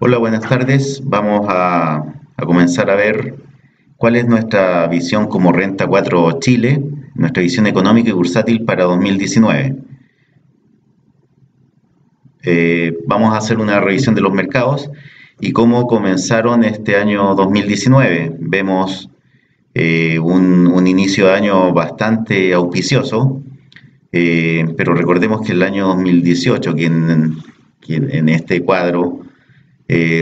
Hola, buenas tardes. Vamos a comenzar a ver cuál es nuestra visión como Renta 4 Chile, nuestra visión económica y bursátil para 2019. Vamos a hacer una revisión de los mercados y cómo comenzaron este año 2019. Vemos un inicio de año bastante auspicioso, pero recordemos que el año 2018, quien en este cuadro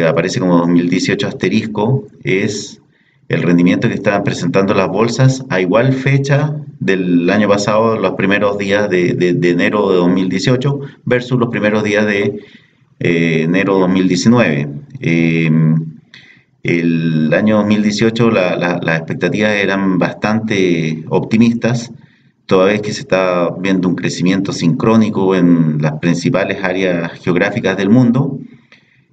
aparece como 2018 asterisco, es el rendimiento que estaban presentando las bolsas a igual fecha del año pasado, los primeros días de enero de 2018 versus los primeros días de enero de 2019. El año 2018 las expectativas eran bastante optimistas, toda vez que se está viendo un crecimiento sincrónico en las principales áreas geográficas del mundo.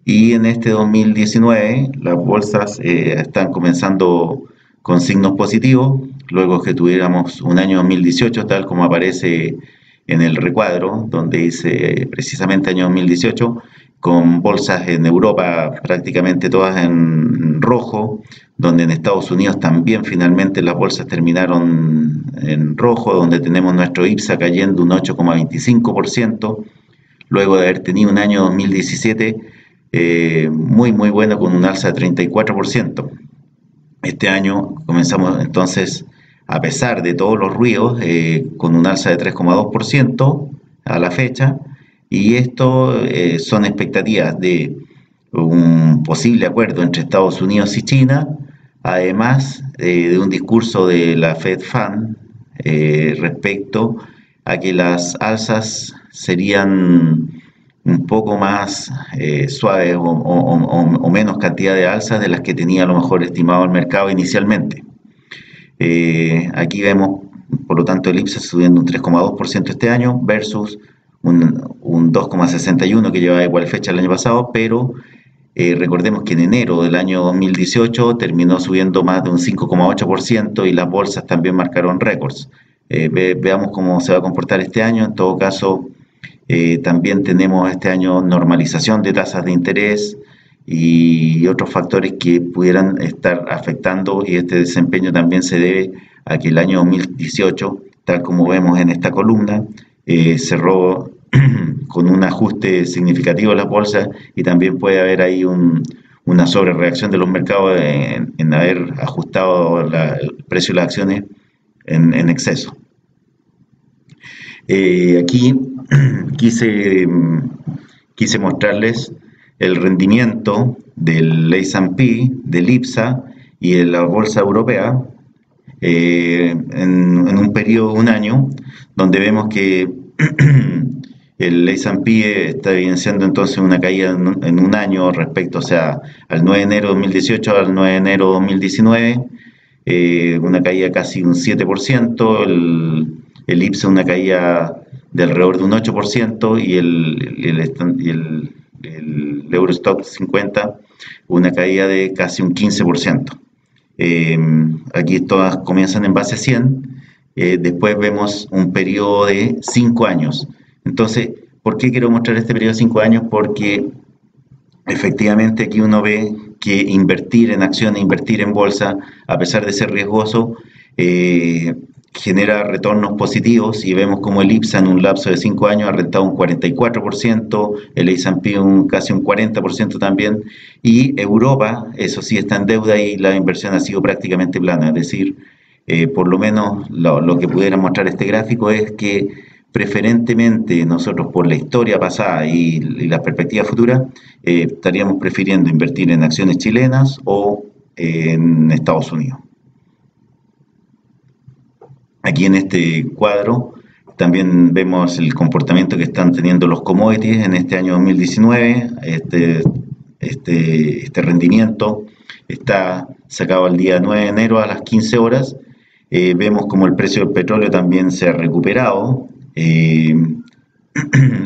Y en este 2019 las bolsas están comenzando con signos positivos, luego que tuviéramos un año 2018 tal como aparece en el recuadro, donde dice precisamente año 2018, con bolsas en Europa prácticamente todas en rojo, donde en Estados Unidos también finalmente las bolsas terminaron en rojo, donde tenemos nuestro IPSA cayendo un 8,25%, luego de haber tenido un año 2017 muy bueno con un alza de 34%. Este año comenzamos entonces, a pesar de todos los ruidos, con un alza de 3,2% a la fecha, y esto son expectativas de un posible acuerdo entre Estados Unidos y China, además de un discurso de la Fed Fund respecto a que las alzas serían un poco más suaves o menos cantidad de alzas de las que tenía a lo mejor estimado el mercado inicialmente. Aquí vemos, por lo tanto, el IPSA subiendo un 3,2% este año versus un 2,61% que llevaba igual fecha el año pasado, pero recordemos que en enero del año 2018 terminó subiendo más de un 5,8% y las bolsas también marcaron récords. Veamos cómo se va a comportar este año. En todo caso, también tenemos este año normalización de tasas de interés y otros factores que pudieran estar afectando, y este desempeño también se debe a que el año 2018, tal como vemos en esta columna, cerró con un ajuste significativo de las bolsas, y también puede haber ahí una sobrereacción de los mercados en haber ajustado el precio de las acciones en exceso. Aquí quise mostrarles el rendimiento del S&P, del IPSA y de la bolsa europea en un periodo de un año, donde vemos que el S&P está evidenciando entonces una caída en un año respecto, o sea, al 9 de enero de 2018 al 9 de enero de 2019, una caída casi un 7%, el IPSA una caída de alrededor de un 8%, y el Eurostock 50 una caída de casi un 15%. Aquí todas comienzan en base 100, después vemos un periodo de 5 años. Entonces, ¿por qué quiero mostrar este periodo de 5 años? Porque efectivamente aquí uno ve que invertir en acciones, invertir en bolsa, a pesar de ser riesgoso, genera retornos positivos, y vemos como el IPSA en un lapso de 5 años ha rentado un 44%, el S&P casi un 40% también, y Europa, eso sí, está en deuda y la inversión ha sido prácticamente plana. Es decir, por lo menos lo que pudiera mostrar este gráfico es que preferentemente nosotros, por la historia pasada y las perspectivas futuras, estaríamos prefiriendo invertir en acciones chilenas o en Estados Unidos. Aquí en este cuadro también vemos el comportamiento que están teniendo los commodities en este año 2019. Este rendimiento está sacado el día 9 de enero a las 15 horas. Vemos como el precio del petróleo también se ha recuperado.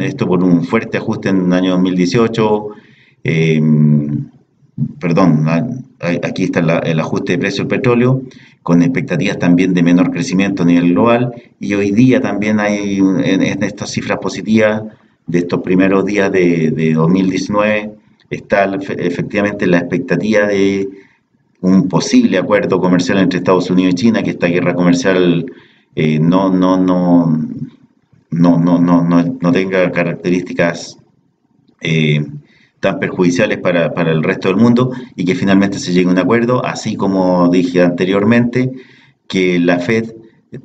Esto por un fuerte ajuste en el año 2018. Aquí está el ajuste de precio del petróleo, con expectativas también de menor crecimiento a nivel global, y hoy día también hay en estas cifras positivas de estos primeros días de 2019, está efectivamente la expectativa de un posible acuerdo comercial entre Estados Unidos y China, que esta guerra comercial no tenga características eh, tan perjudiciales para el resto del mundo y que finalmente se llegue a un acuerdo, así como dije anteriormente, que la Fed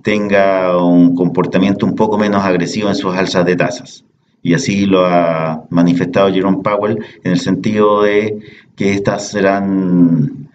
tenga un comportamiento un poco menos agresivo en sus alzas de tasas. Y así lo ha manifestado Jerome Powell en el sentido de que estas serán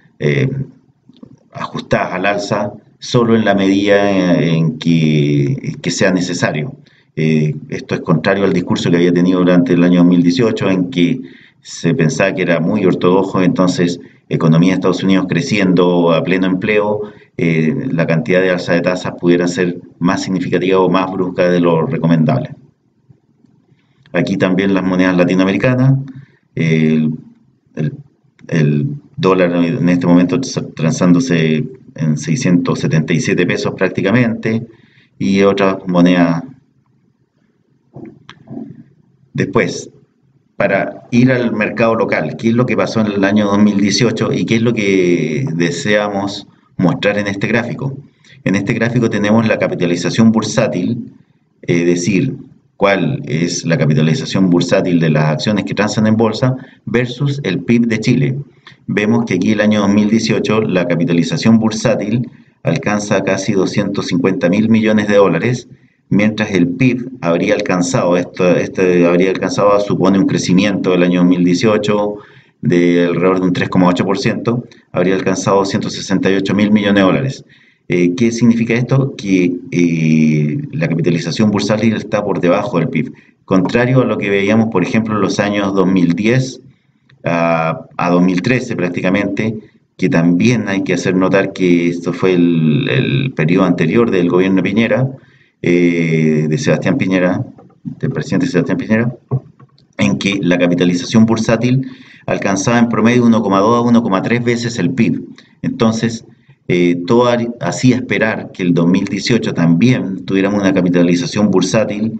ajustadas al alza solo en la medida que sea necesario. Esto es contrario al discurso que había tenido durante el año 2018, en que se pensaba que era muy ortodoxo, entonces economía de Estados Unidos creciendo a pleno empleo, la cantidad de alza de tasas pudiera ser más significativa o más brusca de lo recomendable. Aquí también las monedas latinoamericanas, el, el, el dólar en este momento transándose en 677 pesos prácticamente, y otras monedas. Después, para ir al mercado local, ¿qué es lo que pasó en el año 2018 y qué es lo que deseamos mostrar en este gráfico? En este gráfico tenemos la capitalización bursátil, es decir, cuál es la capitalización bursátil de las acciones que transan en bolsa versus el PIB de Chile. Vemos que aquí el año 2018 la capitalización bursátil alcanza casi 250.000 millones de dólares, mientras el PIB habría alcanzado, supone un crecimiento del año 2018 de alrededor de un 3,8%, habría alcanzado 168.000 millones de dólares. ¿Qué significa esto? Que la capitalización bursátil está por debajo del PIB, contrario a lo que veíamos, por ejemplo, en los años 2010 a 2013 prácticamente, que también hay que hacer notar que esto fue el periodo anterior del gobierno de Piñera, de Sebastián Piñera, del presidente Sebastián Piñera, en que la capitalización bursátil alcanzaba en promedio 1,2 a 1,3 veces el PIB. Entonces, todo hacía esperar que el 2018 también tuviéramos una capitalización bursátil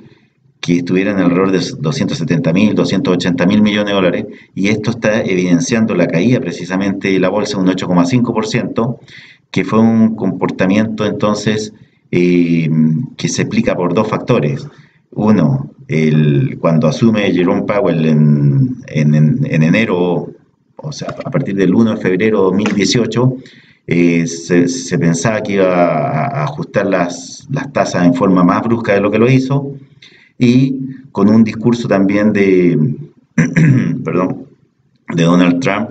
que estuviera en alrededor de 270.000, 280.000 millones de dólares, y esto está evidenciando la caída precisamente de la bolsa, un 8,5%, que fue un comportamiento entonces que se explica por dos factores. Uno, cuando asume Jerome Powell en enero, o sea, a partir del 1 de febrero de 2018, se pensaba que iba a ajustar las tasas en forma más brusca de lo que lo hizo, y con un discurso también perdón, de Donald Trump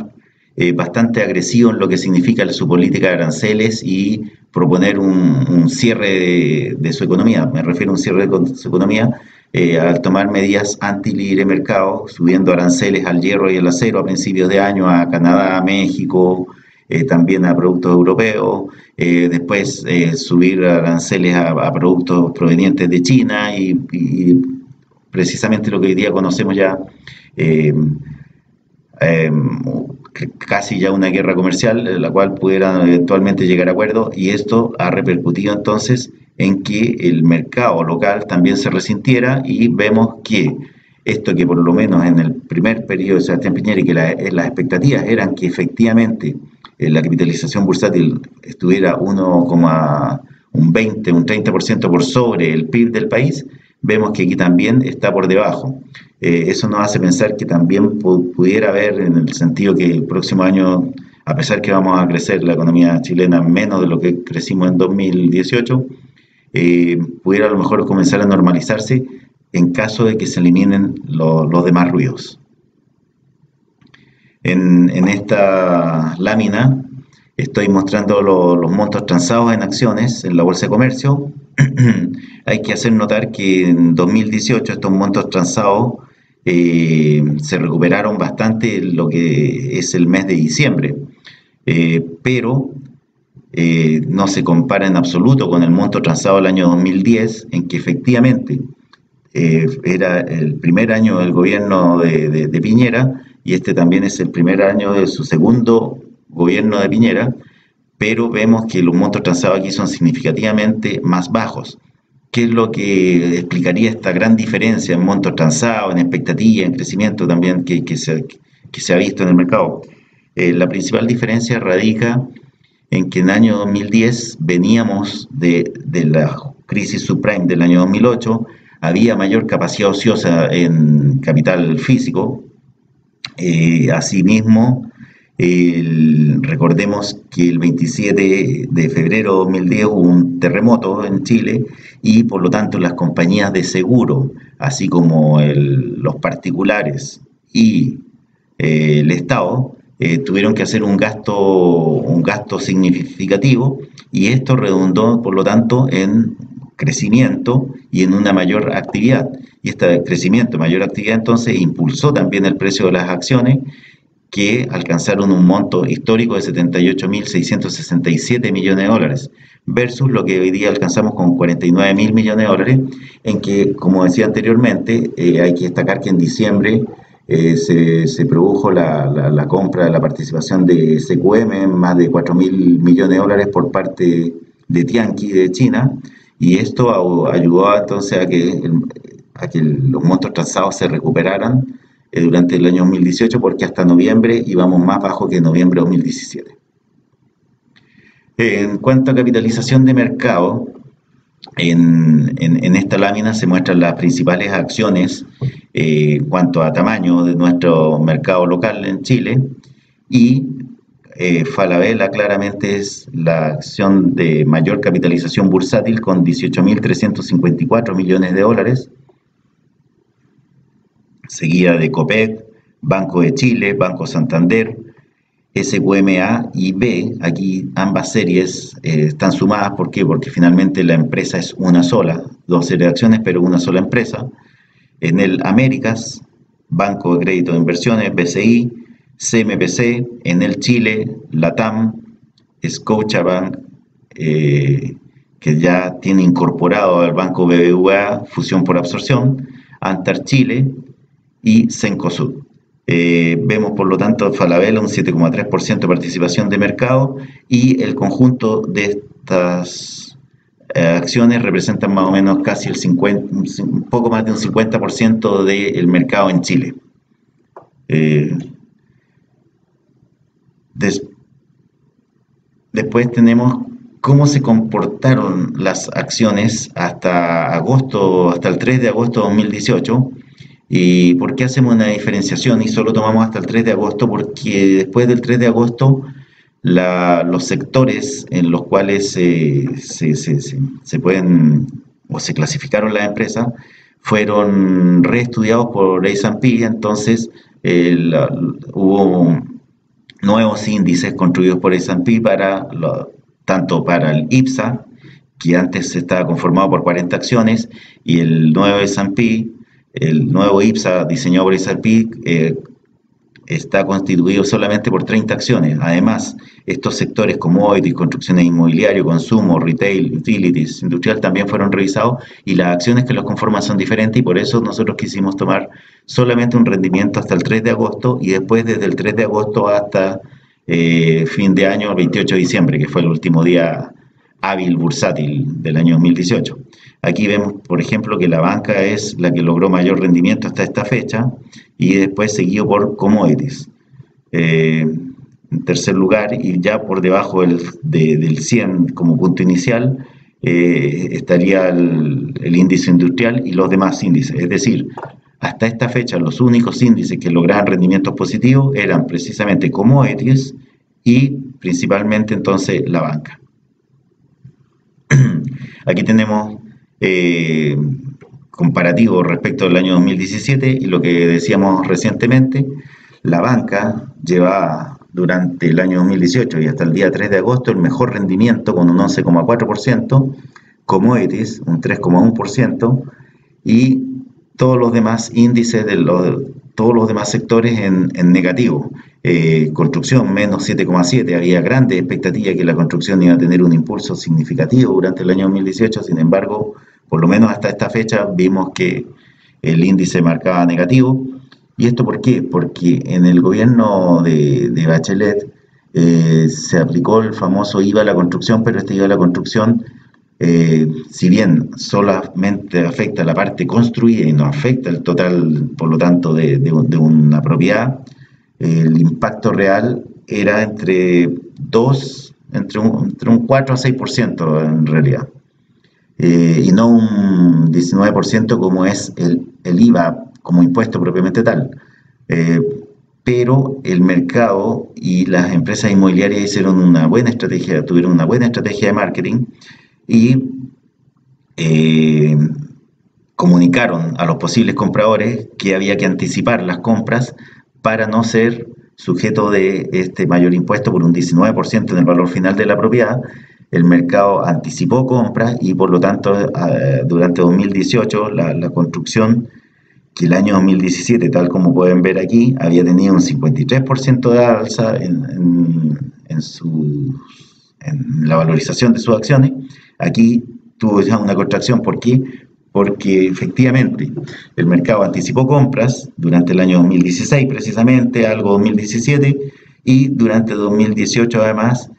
bastante agresivo en lo que significa su política de aranceles y proponer un cierre de su economía. Me refiero a un cierre de su economía al tomar medidas anti-libre mercado, subiendo aranceles al hierro y al acero a principios de año a Canadá, a México, también a productos europeos, después subir aranceles a productos provenientes de China y precisamente lo que hoy día conocemos ya, casi ya una guerra comercial, en la cual pudieran eventualmente llegar a acuerdos, y esto ha repercutido entonces en que el mercado local también se resintiera, y vemos que esto, que por lo menos en el primer periodo de Sebastián Piñera, y que las expectativas eran que efectivamente la capitalización bursátil estuviera un 20, un 30% por sobre el PIB del país, vemos que aquí también está por debajo. Eso nos hace pensar que también pudiera haber, en el sentido que el próximo año, a pesar que vamos a crecer la economía chilena menos de lo que crecimos en 2018, pudiera a lo mejor comenzar a normalizarse en caso de que se eliminen los demás ruidos. En esta lámina estoy mostrando los montos transados en acciones en la Bolsa de Comercio. Hay que hacer notar que en 2018 estos montos transados se recuperaron bastante en lo que es el mes de diciembre, pero no se compara en absoluto con el monto transado del año 2010, en que efectivamente era el primer año del gobierno de Piñera, y este también es el primer año de su segundo gobierno de Piñera, pero vemos que los montos transados aquí son significativamente más bajos. ¿Qué es lo que explicaría esta gran diferencia en montos transados, en expectativa, en crecimiento también que que se ha visto en el mercado. La principal diferencia radica en que en el año 2010 veníamos de la crisis subprime del año 2008, había mayor capacidad ociosa en capital físico. Asimismo, recordemos que el 27 de febrero de 2010 hubo un terremoto en Chile y por lo tanto las compañías de seguro, así como los particulares y el Estado, tuvieron que hacer un gasto significativo y esto redundó por lo tanto en crecimiento y en una mayor actividad. Y este crecimiento, mayor actividad, entonces impulsó también el precio de las acciones, que alcanzaron un monto histórico de 78.667 millones de dólares, versus lo que hoy día alcanzamos con 49.000 millones de dólares, en que, como decía anteriormente, hay que destacar que en diciembre se produjo la compra de la participación de SQM, más de 4.000 millones de dólares por parte de Tianqi de China, y esto ayudó entonces a que los montos transados se recuperaran durante el año 2018, porque hasta noviembre íbamos más bajo que noviembre de 2017. En cuanto a capitalización de mercado, en esta lámina se muestran las principales acciones en cuanto a tamaño de nuestro mercado local en Chile, y Falabella claramente es la acción de mayor capitalización bursátil con 18.354 millones de dólares, seguida de Copec, Banco de Chile, Banco Santander, SQMA y B. Aquí ambas series están sumadas. ¿Por qué? Porque finalmente la empresa es una sola, dos series de acciones, pero una sola empresa. En el Américas, Banco de Crédito de Inversiones, BCI, CMPC, en el Chile, LATAM, Scotiabank, que ya tiene incorporado al Banco BBVA, fusión por absorción, Antar Chile y Cencosud. Vemos por lo tanto Falabella un 7,3% de participación de mercado, y el conjunto de estas acciones representan más o menos casi un poco más de un 50% del mercado en Chile. Después tenemos cómo se comportaron las acciones hasta el 3 de agosto de 2018. ¿Y por qué hacemos una diferenciación y solo tomamos hasta el 3 de agosto? Porque después del 3 de agosto los sectores en los cuales se pueden o se clasificaron las empresas fueron reestudiados por S&P. Entonces hubo nuevos índices construidos por S&P tanto para el IPSA, que antes estaba conformado por 40 acciones, y el nuevo S&P. El nuevo IPSA diseñado por S&P está constituido solamente por 30 acciones. Además, estos sectores como commodities, construcciones inmobiliarias, consumo, retail, utilities, industrial también fueron revisados, y las acciones que los conforman son diferentes, y por eso nosotros quisimos tomar solamente un rendimiento hasta el 3 de agosto y después desde el 3 de agosto hasta fin de año, el 28 de diciembre, que fue el último día hábil bursátil del año 2018. Aquí vemos, por ejemplo, que la banca es la que logró mayor rendimiento hasta esta fecha, y después seguido por commodities. En tercer lugar, y ya por debajo del 100 como punto inicial, estaría el índice industrial y los demás índices. Es decir, hasta esta fecha los únicos índices que lograban rendimientos positivos eran precisamente commodities y principalmente entonces la banca. Aquí tenemos comparativo respecto al año 2017 y lo que decíamos recientemente. La banca lleva durante el año 2018 y hasta el día 3 de agosto el mejor rendimiento con un 11,4%, commodities un 3,1%, y todos los demás índices todos los demás sectores en negativo. Construcción menos 7,7%. Había grandes expectativas que la construcción iba a tener un impulso significativo durante el año 2018, sin embargo, por lo menos hasta esta fecha vimos que el índice marcaba negativo. ¿Y esto por qué? Porque en el gobierno de Bachelet se aplicó el famoso IVA a la construcción, pero este IVA a la construcción, si bien solamente afecta la parte construida y no afecta el total, por lo tanto, de una propiedad, el impacto real era entre un 4 a 6% en realidad, y no un 19% como es el IVA como impuesto propiamente tal. Eh, pero el mercado y las empresas inmobiliarias hicieron una buena estrategia, tuvieron una buena estrategia de marketing y eh, comunicaron a los posibles compradores que había que anticipar las compras para no ser sujeto de este mayor impuesto por un 19% en el valor final de la propiedad. El mercado anticipó compras y por lo tanto durante 2018 la construcción, que el año 2017, tal como pueden ver aquí, había tenido un 53% de alza en la valorización de sus acciones, aquí tuvo ya una contracción. ¿Por qué? Porque efectivamente el mercado anticipó compras durante el año 2016 precisamente, algo 2017, y durante 2018 además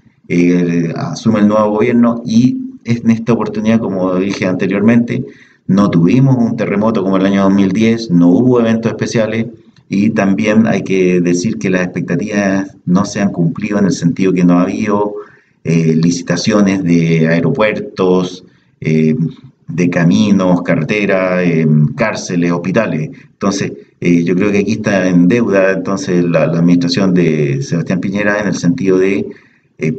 asume el nuevo gobierno y en esta oportunidad, como dije anteriormente, no tuvimos un terremoto como el año 2010, no hubo eventos especiales y también hay que decir que las expectativas no se han cumplido en el sentido que no ha habido licitaciones de aeropuertos, de caminos, carreteras, cárceles, hospitales. Entonces, yo creo que aquí está en deuda entonces la administración de Sebastián Piñera en el sentido de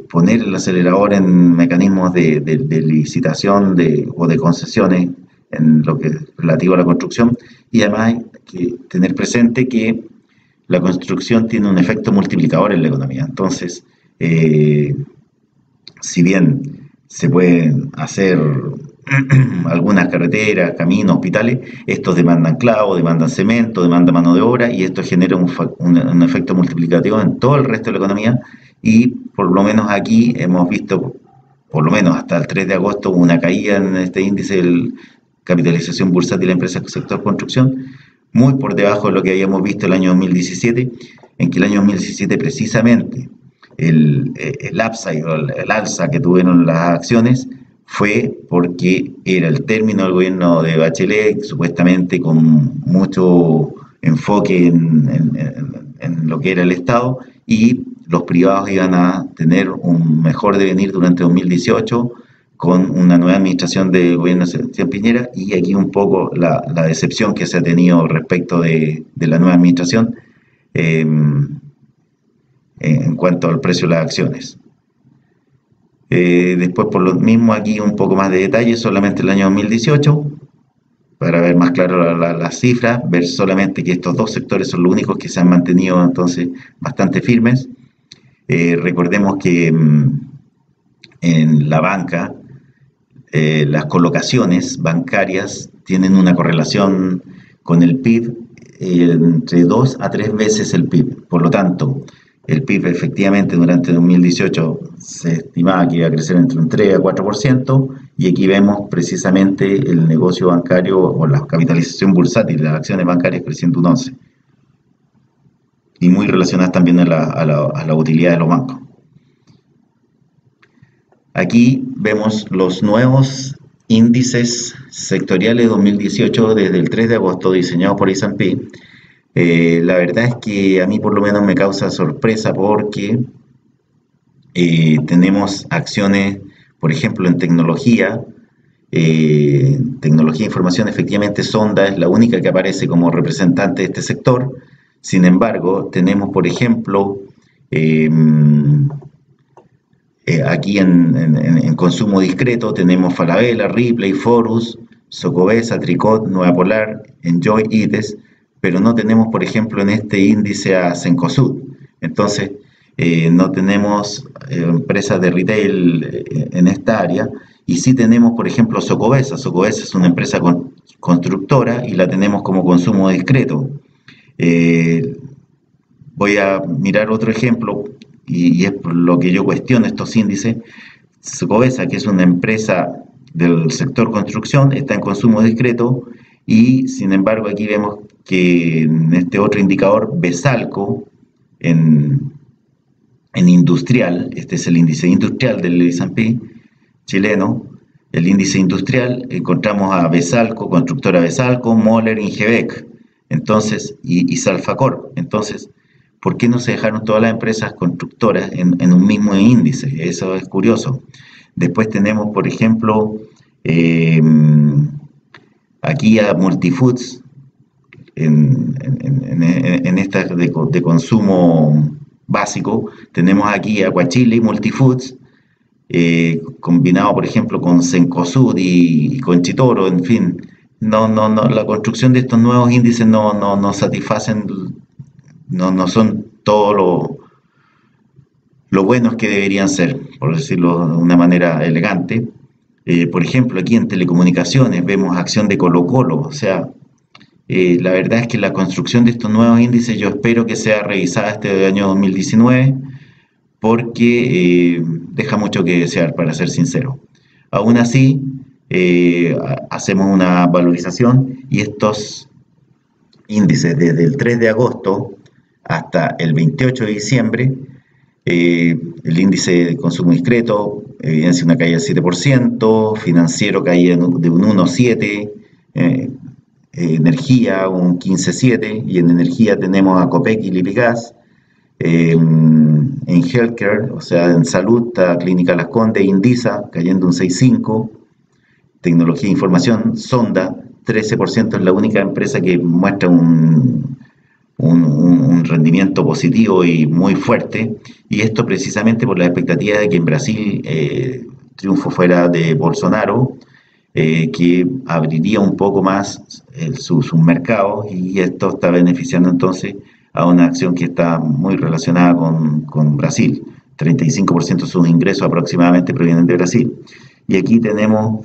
poner el acelerador en mecanismos de licitación o de concesiones en lo que es relativo a la construcción, y además hay que tener presente que la construcción tiene un efecto multiplicador en la economía. Entonces, si bien se pueden hacer algunas carreteras, caminos, hospitales, estos demandan clavos, demandan cemento, demandan mano de obra, y esto genera un efecto multiplicativo en todo el resto de la economía, y por lo menos aquí hemos visto, por lo menos hasta el 3 de agosto, una caída en este índice de capitalización bursátil de la empresa del sector construcción, muy por debajo de lo que habíamos visto el año 2017, en que el año 2017 precisamente el upside o el alza que tuvieron las acciones fue porque era el término del gobierno de Bachelet, supuestamente con mucho enfoque en lo que era el Estado, y los privados iban a tener un mejor devenir durante 2018 con una nueva administración del gobierno de Sebastián Piñera, y aquí un poco la decepción que se ha tenido respecto de la nueva administración en cuanto al precio de las acciones. Después, por lo mismo, aquí un poco más de detalle, solamente el año 2018, para ver más claro las cifras, ver solamente que estos dos sectores son los únicos que se han mantenido entonces bastante firmes. Recordemos que en la banca, las colocaciones bancarias tienen una correlación con el PIB entre 2 a 3 veces el PIB. Por lo tanto, el PIB efectivamente durante 2018 se estimaba que iba a crecer entre un 3 a 4%, y aquí vemos precisamente el negocio bancario o la capitalización bursátil de las acciones bancarias creciendo un 11%, y muy relacionadas también a la utilidad de los bancos. Aquí vemos los nuevos índices sectoriales 2018 desde el 3 de agosto diseñados por S&P. La verdad es que a mí por lo menos me causa sorpresa porque tenemos acciones, por ejemplo, en tecnología e información. Efectivamente Sonda es la única que aparece como representante de este sector. Sin embargo, tenemos, por ejemplo, aquí en consumo discreto tenemos Falabella, Ripley, Forus, Socobesa, Tricot, Nueva Polar, Enjoy, ITES, pero no tenemos, por ejemplo, en este índice a Cencosud. Entonces, no tenemos empresas de retail en esta área, y sí tenemos, por ejemplo, Socobesa. Socobesa es una empresa constructora y la tenemos como consumo discreto. Voy a mirar otro ejemplo, y es por lo que yo cuestiono estos índices. Socobesa, que es una empresa del sector construcción, está en consumo discreto, y sin embargo aquí vemos que en este otro indicador, Besalco, en industrial, este es el índice industrial del S&P chileno, el índice industrial, encontramos a Besalco, constructora Besalco, Moller, Ingebec, entonces, y Salfacor. Entonces, ¿por qué no se dejaron todas las empresas constructoras en un mismo índice? Eso es curioso. Después tenemos, por ejemplo, eh, aquí a Multifoods, en estas de consumo básico, tenemos aquí a Aguachile y Multifoods, combinado, por ejemplo, con Cencosud y con Chitoro, en fin. La construcción de estos nuevos índices no satisfacen, no son todo lo buenos que deberían ser, por decirlo de una manera elegante. Por ejemplo, aquí en telecomunicaciones vemos acción de Colo-Colo, o sea, la verdad es que la construcción de estos nuevos índices yo espero que sea revisada este año 2019 porque deja mucho que desear, para ser sincero. Aún así, hacemos una valorización y estos índices desde el 3 de agosto hasta el 28 de diciembre, el índice de consumo discreto evidencia una caída del 7%, financiero caída de un 1,7%, energía un 15,7%, y en energía tenemos a Copec y Lipigas. En healthcare, o sea, en salud, está Clínica Las Condes, Indisa, cayendo un 6,5%, tecnología e información, Sonda, 13%, es la única empresa que muestra un rendimiento positivo y muy fuerte, y esto precisamente por la expectativa de que en Brasil triunfo fuera de Bolsonaro, que abriría un poco más sus mercados, y esto está beneficiando entonces a una acción que está muy relacionada con Brasil. 35% de sus ingresos aproximadamente provienen de Brasil. Y aquí tenemos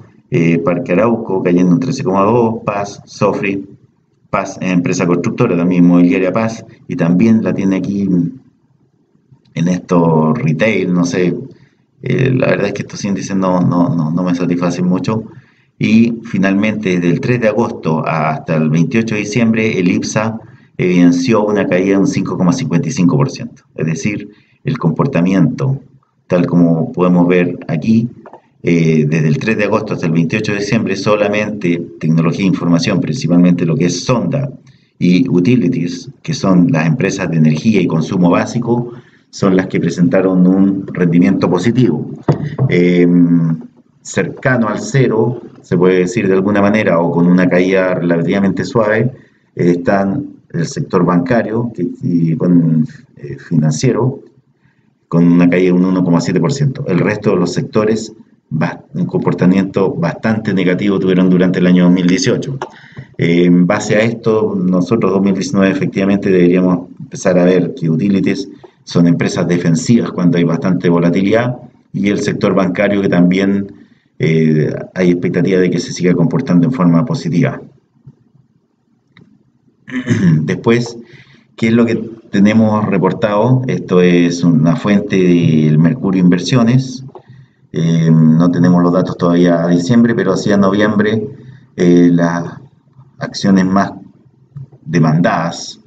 Parque Arauco cayendo un 13,2%, Paz, Sofri, Paz, empresa constructora, también inmobiliaria Paz, y también la tiene aquí en estos retail, no sé, la verdad es que estos índices no me satisfacen mucho. Y finalmente, desde el 3 de agosto hasta el 28 de diciembre, el IPSA evidenció una caída de un 5,55%. Es decir, el comportamiento, tal como podemos ver aquí, desde el 3 de agosto hasta el 28 de diciembre, solamente tecnología e información, principalmente lo que es Sonda y Utilities, que son las empresas de energía y consumo básico, son las que presentaron un rendimiento positivo. Cercano al cero, se puede decir de alguna manera, o con una caída relativamente suave, están el sector bancario y financiero, con una caída de un 1,7%. El resto de los sectores, un comportamiento bastante negativo tuvieron durante el año 2018. En base a esto, nosotros 2019 efectivamente deberíamos empezar a ver que utilities son empresas defensivas cuando hay bastante volatilidad, y el sector bancario que también hay expectativa de que se siga comportando en forma positiva. Después, ¿qué es lo que tenemos reportado? Esto es una fuente del Mercurio Inversiones. No tenemos los datos todavía a diciembre, pero hacia noviembre las acciones más demandadas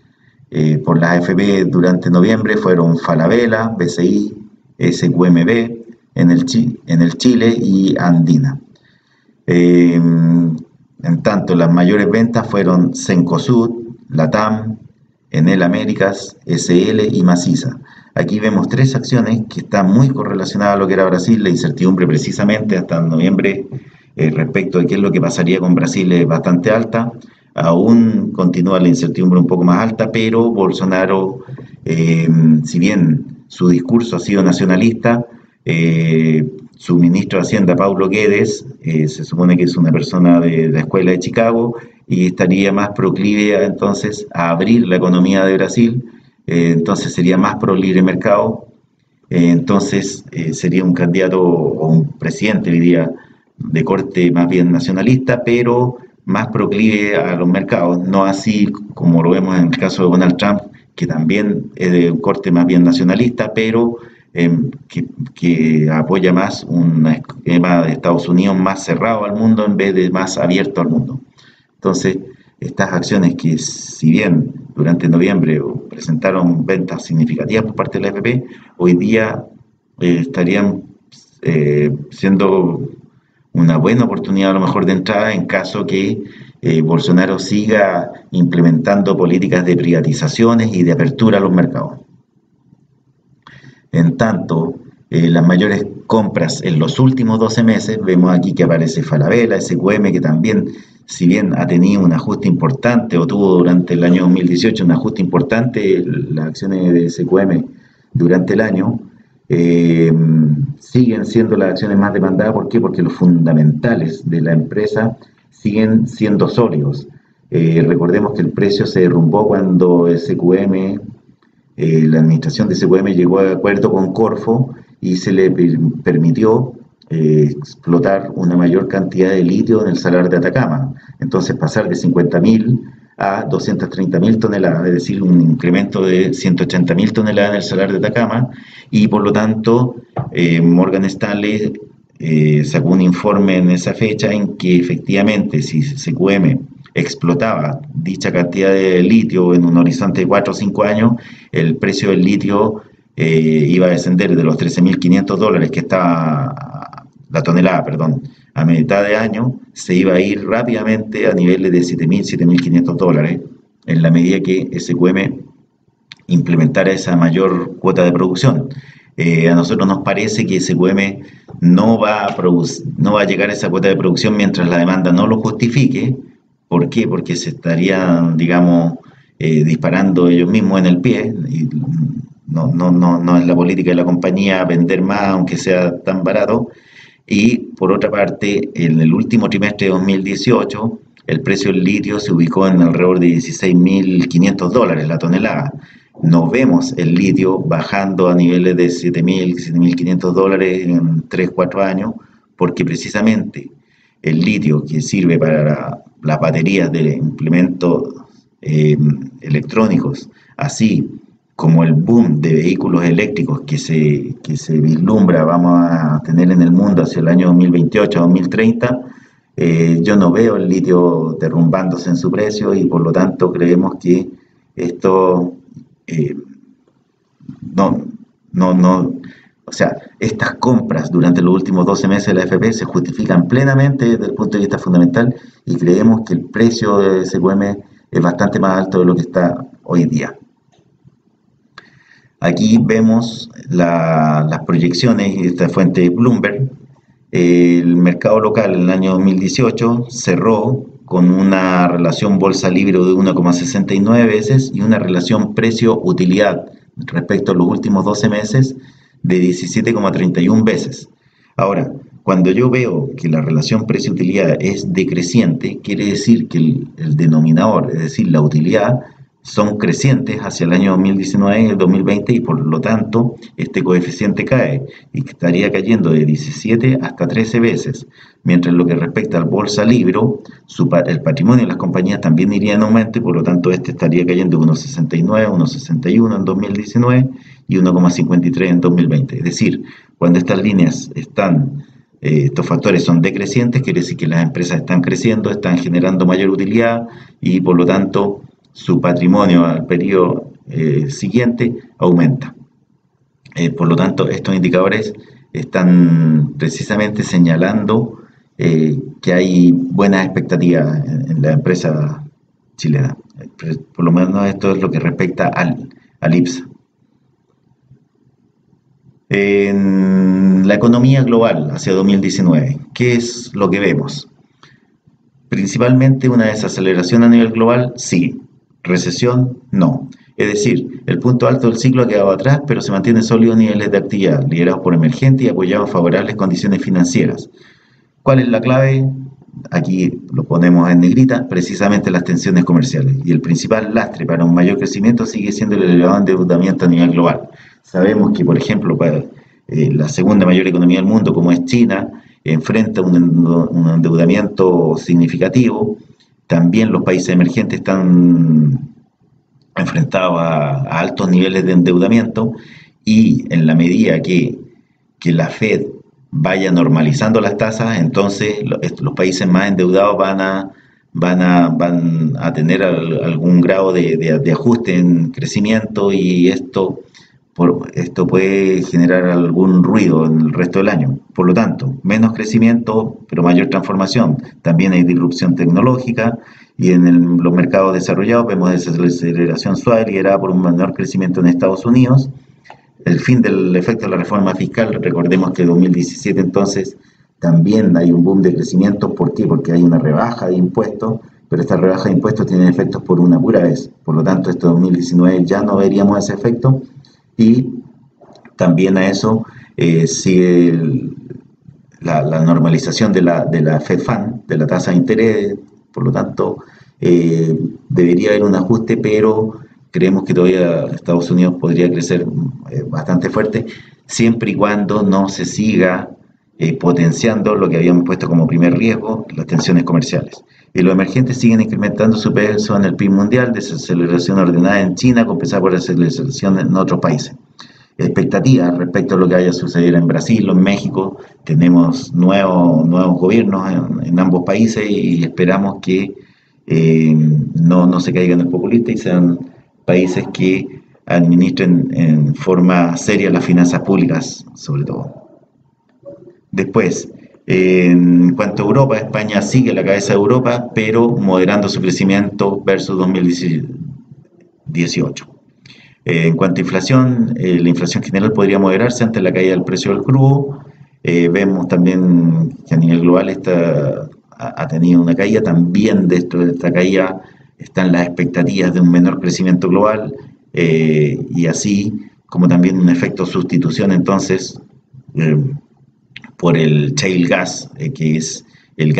por las AFP durante noviembre fueron Falabella, BCI, SQMB, en el Chile y Andina. En tanto, las mayores ventas fueron Cencosud, Latam, Enel Américas, SL y Maciza. Aquí vemos tres acciones que están muy correlacionadas a lo que era Brasil. La incertidumbre precisamente hasta noviembre respecto de qué es lo que pasaría con Brasil es bastante alta. Aún continúa la incertidumbre un poco más alta, pero Bolsonaro, si bien su discurso ha sido nacionalista, su ministro de Hacienda, Paulo Guedes, se supone que es una persona de la escuela de Chicago y estaría más proclive entonces a abrir la economía de Brasil, entonces sería más pro libre mercado, entonces sería un candidato o un presidente, diría, de corte más bien nacionalista, pero más proclive a los mercados, no así como lo vemos en el caso de Donald Trump, que también es de un corte más bien nacionalista, pero que apoya más un esquema de Estados Unidos más cerrado al mundo en vez de más abierto al mundo. Entonces, estas acciones que, si bien durante noviembre presentaron ventas significativas por parte de la AFP, hoy día estarían siendo una buena oportunidad a lo mejor de entrada en caso que Bolsonaro siga implementando políticas de privatizaciones y de apertura a los mercados. En tanto, las mayores compras en los últimos 12 meses, vemos aquí que aparece Falabella, SQM, que también, si bien ha tenido un ajuste importante o tuvo durante el año 2018 un ajuste importante, las acciones de SQM durante el año, siguen siendo las acciones más demandadas. ¿Por qué? Porque los fundamentales de la empresa siguen siendo sólidos. Recordemos que el precio se derrumbó cuando SQM, la administración de SQM llegó a acuerdo con Corfo y se le permitió explotar una mayor cantidad de litio en el Salar de Atacama. Entonces pasar de 50.000 a 230.000 toneladas, es decir, un incremento de 180.000 toneladas en el Salar de Atacama, y por lo tanto Morgan Stanley sacó un informe en esa fecha en que efectivamente si SQM explotaba dicha cantidad de litio en un horizonte de 4 o 5 años, el precio del litio iba a descender de los $13.500 que estaba la tonelada, perdón, a mitad de año, se iba a ir rápidamente a niveles de $7.000, $7.500, en la medida que SQM implementara esa mayor cuota de producción. A nosotros nos parece que SQM no va a llegar a esa cuota de producción mientras la demanda no lo justifique. ¿Por qué? Porque se estarían, digamos, disparando ellos mismos en el pie. Y no es la política de la compañía vender más aunque sea tan barato. Y por otra parte, en el último trimestre de 2018, el precio del litio se ubicó en alrededor de $16.500 la tonelada. No vemos el litio bajando a niveles de $7.000, $7.500 en 3-4 años, porque precisamente el litio que sirve para las baterías de implementos electrónicos, así como el boom de vehículos eléctricos que se vislumbra vamos a tener en el mundo hacia el año 2028-2030, yo no veo el litio derrumbándose en su precio, y por lo tanto creemos que esto o sea, estas compras durante los últimos 12 meses de la AFP se justifican plenamente desde el punto de vista fundamental, y creemos que el precio de SQM es bastante más alto de lo que está hoy día. Aquí vemos las proyecciones, y esta fuente de Bloomberg. El mercado local en el año 2018 cerró con una relación bolsa-libre de 1,69 veces y una relación precio-utilidad respecto a los últimos 12 meses de 17,31 veces. Ahora, cuando yo veo que la relación precio-utilidad es decreciente, quiere decir que el denominador, es decir, la utilidad, son crecientes hacia el año 2019 y el 2020, y por lo tanto este coeficiente cae y estaría cayendo de 17 hasta 13 veces, mientras en lo que respecta al bolsa libro, el patrimonio de las compañías también iría en aumento, y por lo tanto este estaría cayendo de 1,69, 1,61 en 2019 y 1,53 en 2020. Es decir, cuando estas líneas están, estos factores son decrecientes, quiere decir que las empresas están creciendo, están generando mayor utilidad, y por lo tanto su patrimonio al periodo siguiente aumenta. Por lo tanto, estos indicadores están precisamente señalando que hay buenas expectativas en la empresa chilena. Por lo menos esto es lo que respecta al IPSA. En la economía global hacia 2019, ¿qué es lo que vemos? Principalmente una desaceleración a nivel global, sí. Recesión, no. Es decir, el punto alto del ciclo ha quedado atrás, pero se mantienen sólidos niveles de actividad, liderados por emergentes y apoyados en favorables condiciones financieras. ¿Cuál es la clave? Aquí lo ponemos en negrita, precisamente las tensiones comerciales. Y el principal lastre para un mayor crecimiento sigue siendo el elevado endeudamiento a nivel global. Sabemos que, por ejemplo, para la segunda mayor economía del mundo, como es China, enfrenta un endeudamiento significativo. También los países emergentes están enfrentados a altos niveles de endeudamiento, y en la medida que la Fed vaya normalizando las tasas, entonces los países más endeudados van a tener algún grado de ajuste en crecimiento, y esto esto puede generar algún ruido en el resto del año. Por lo tanto, menos crecimiento, pero mayor transformación. También hay disrupción tecnológica y en los mercados desarrollados vemos desaceleración suave liderada por un menor crecimiento en Estados Unidos. El fin del efecto de la reforma fiscal, recordemos que en 2017 entonces también hay un boom de crecimiento. ¿Por qué? Porque hay una rebaja de impuestos, pero esta rebaja de impuestos tiene efectos por una pura vez. Por lo tanto, este 2019 ya no veríamos ese efecto. Y también a eso sigue la normalización de la Fed Fund, de la tasa de interés. Por lo tanto, debería haber un ajuste, pero creemos que todavía Estados Unidos podría crecer bastante fuerte, siempre y cuando no se siga potenciando lo que habíamos puesto como primer riesgo, las tensiones comerciales. Y los emergentes siguen incrementando su peso en el PIB mundial, desaceleración ordenada en China, compensada por desaceleración en otros países. Expectativas respecto a lo que vaya a suceder en Brasil o en México. Tenemos nuevos gobiernos en ambos países y esperamos que no se caigan en el populista y sean países que administren en forma seria las finanzas públicas, sobre todo. Después, en cuanto a Europa, España sigue a la cabeza de Europa, pero moderando su crecimiento versus 2018. En cuanto a inflación, la inflación general podría moderarse ante la caída del precio del crudo. Vemos también que a nivel global ha tenido una caída. También dentro de esta caída están las expectativas de un menor crecimiento global y así como también un efecto sustitución entonces por el shale gas, que es el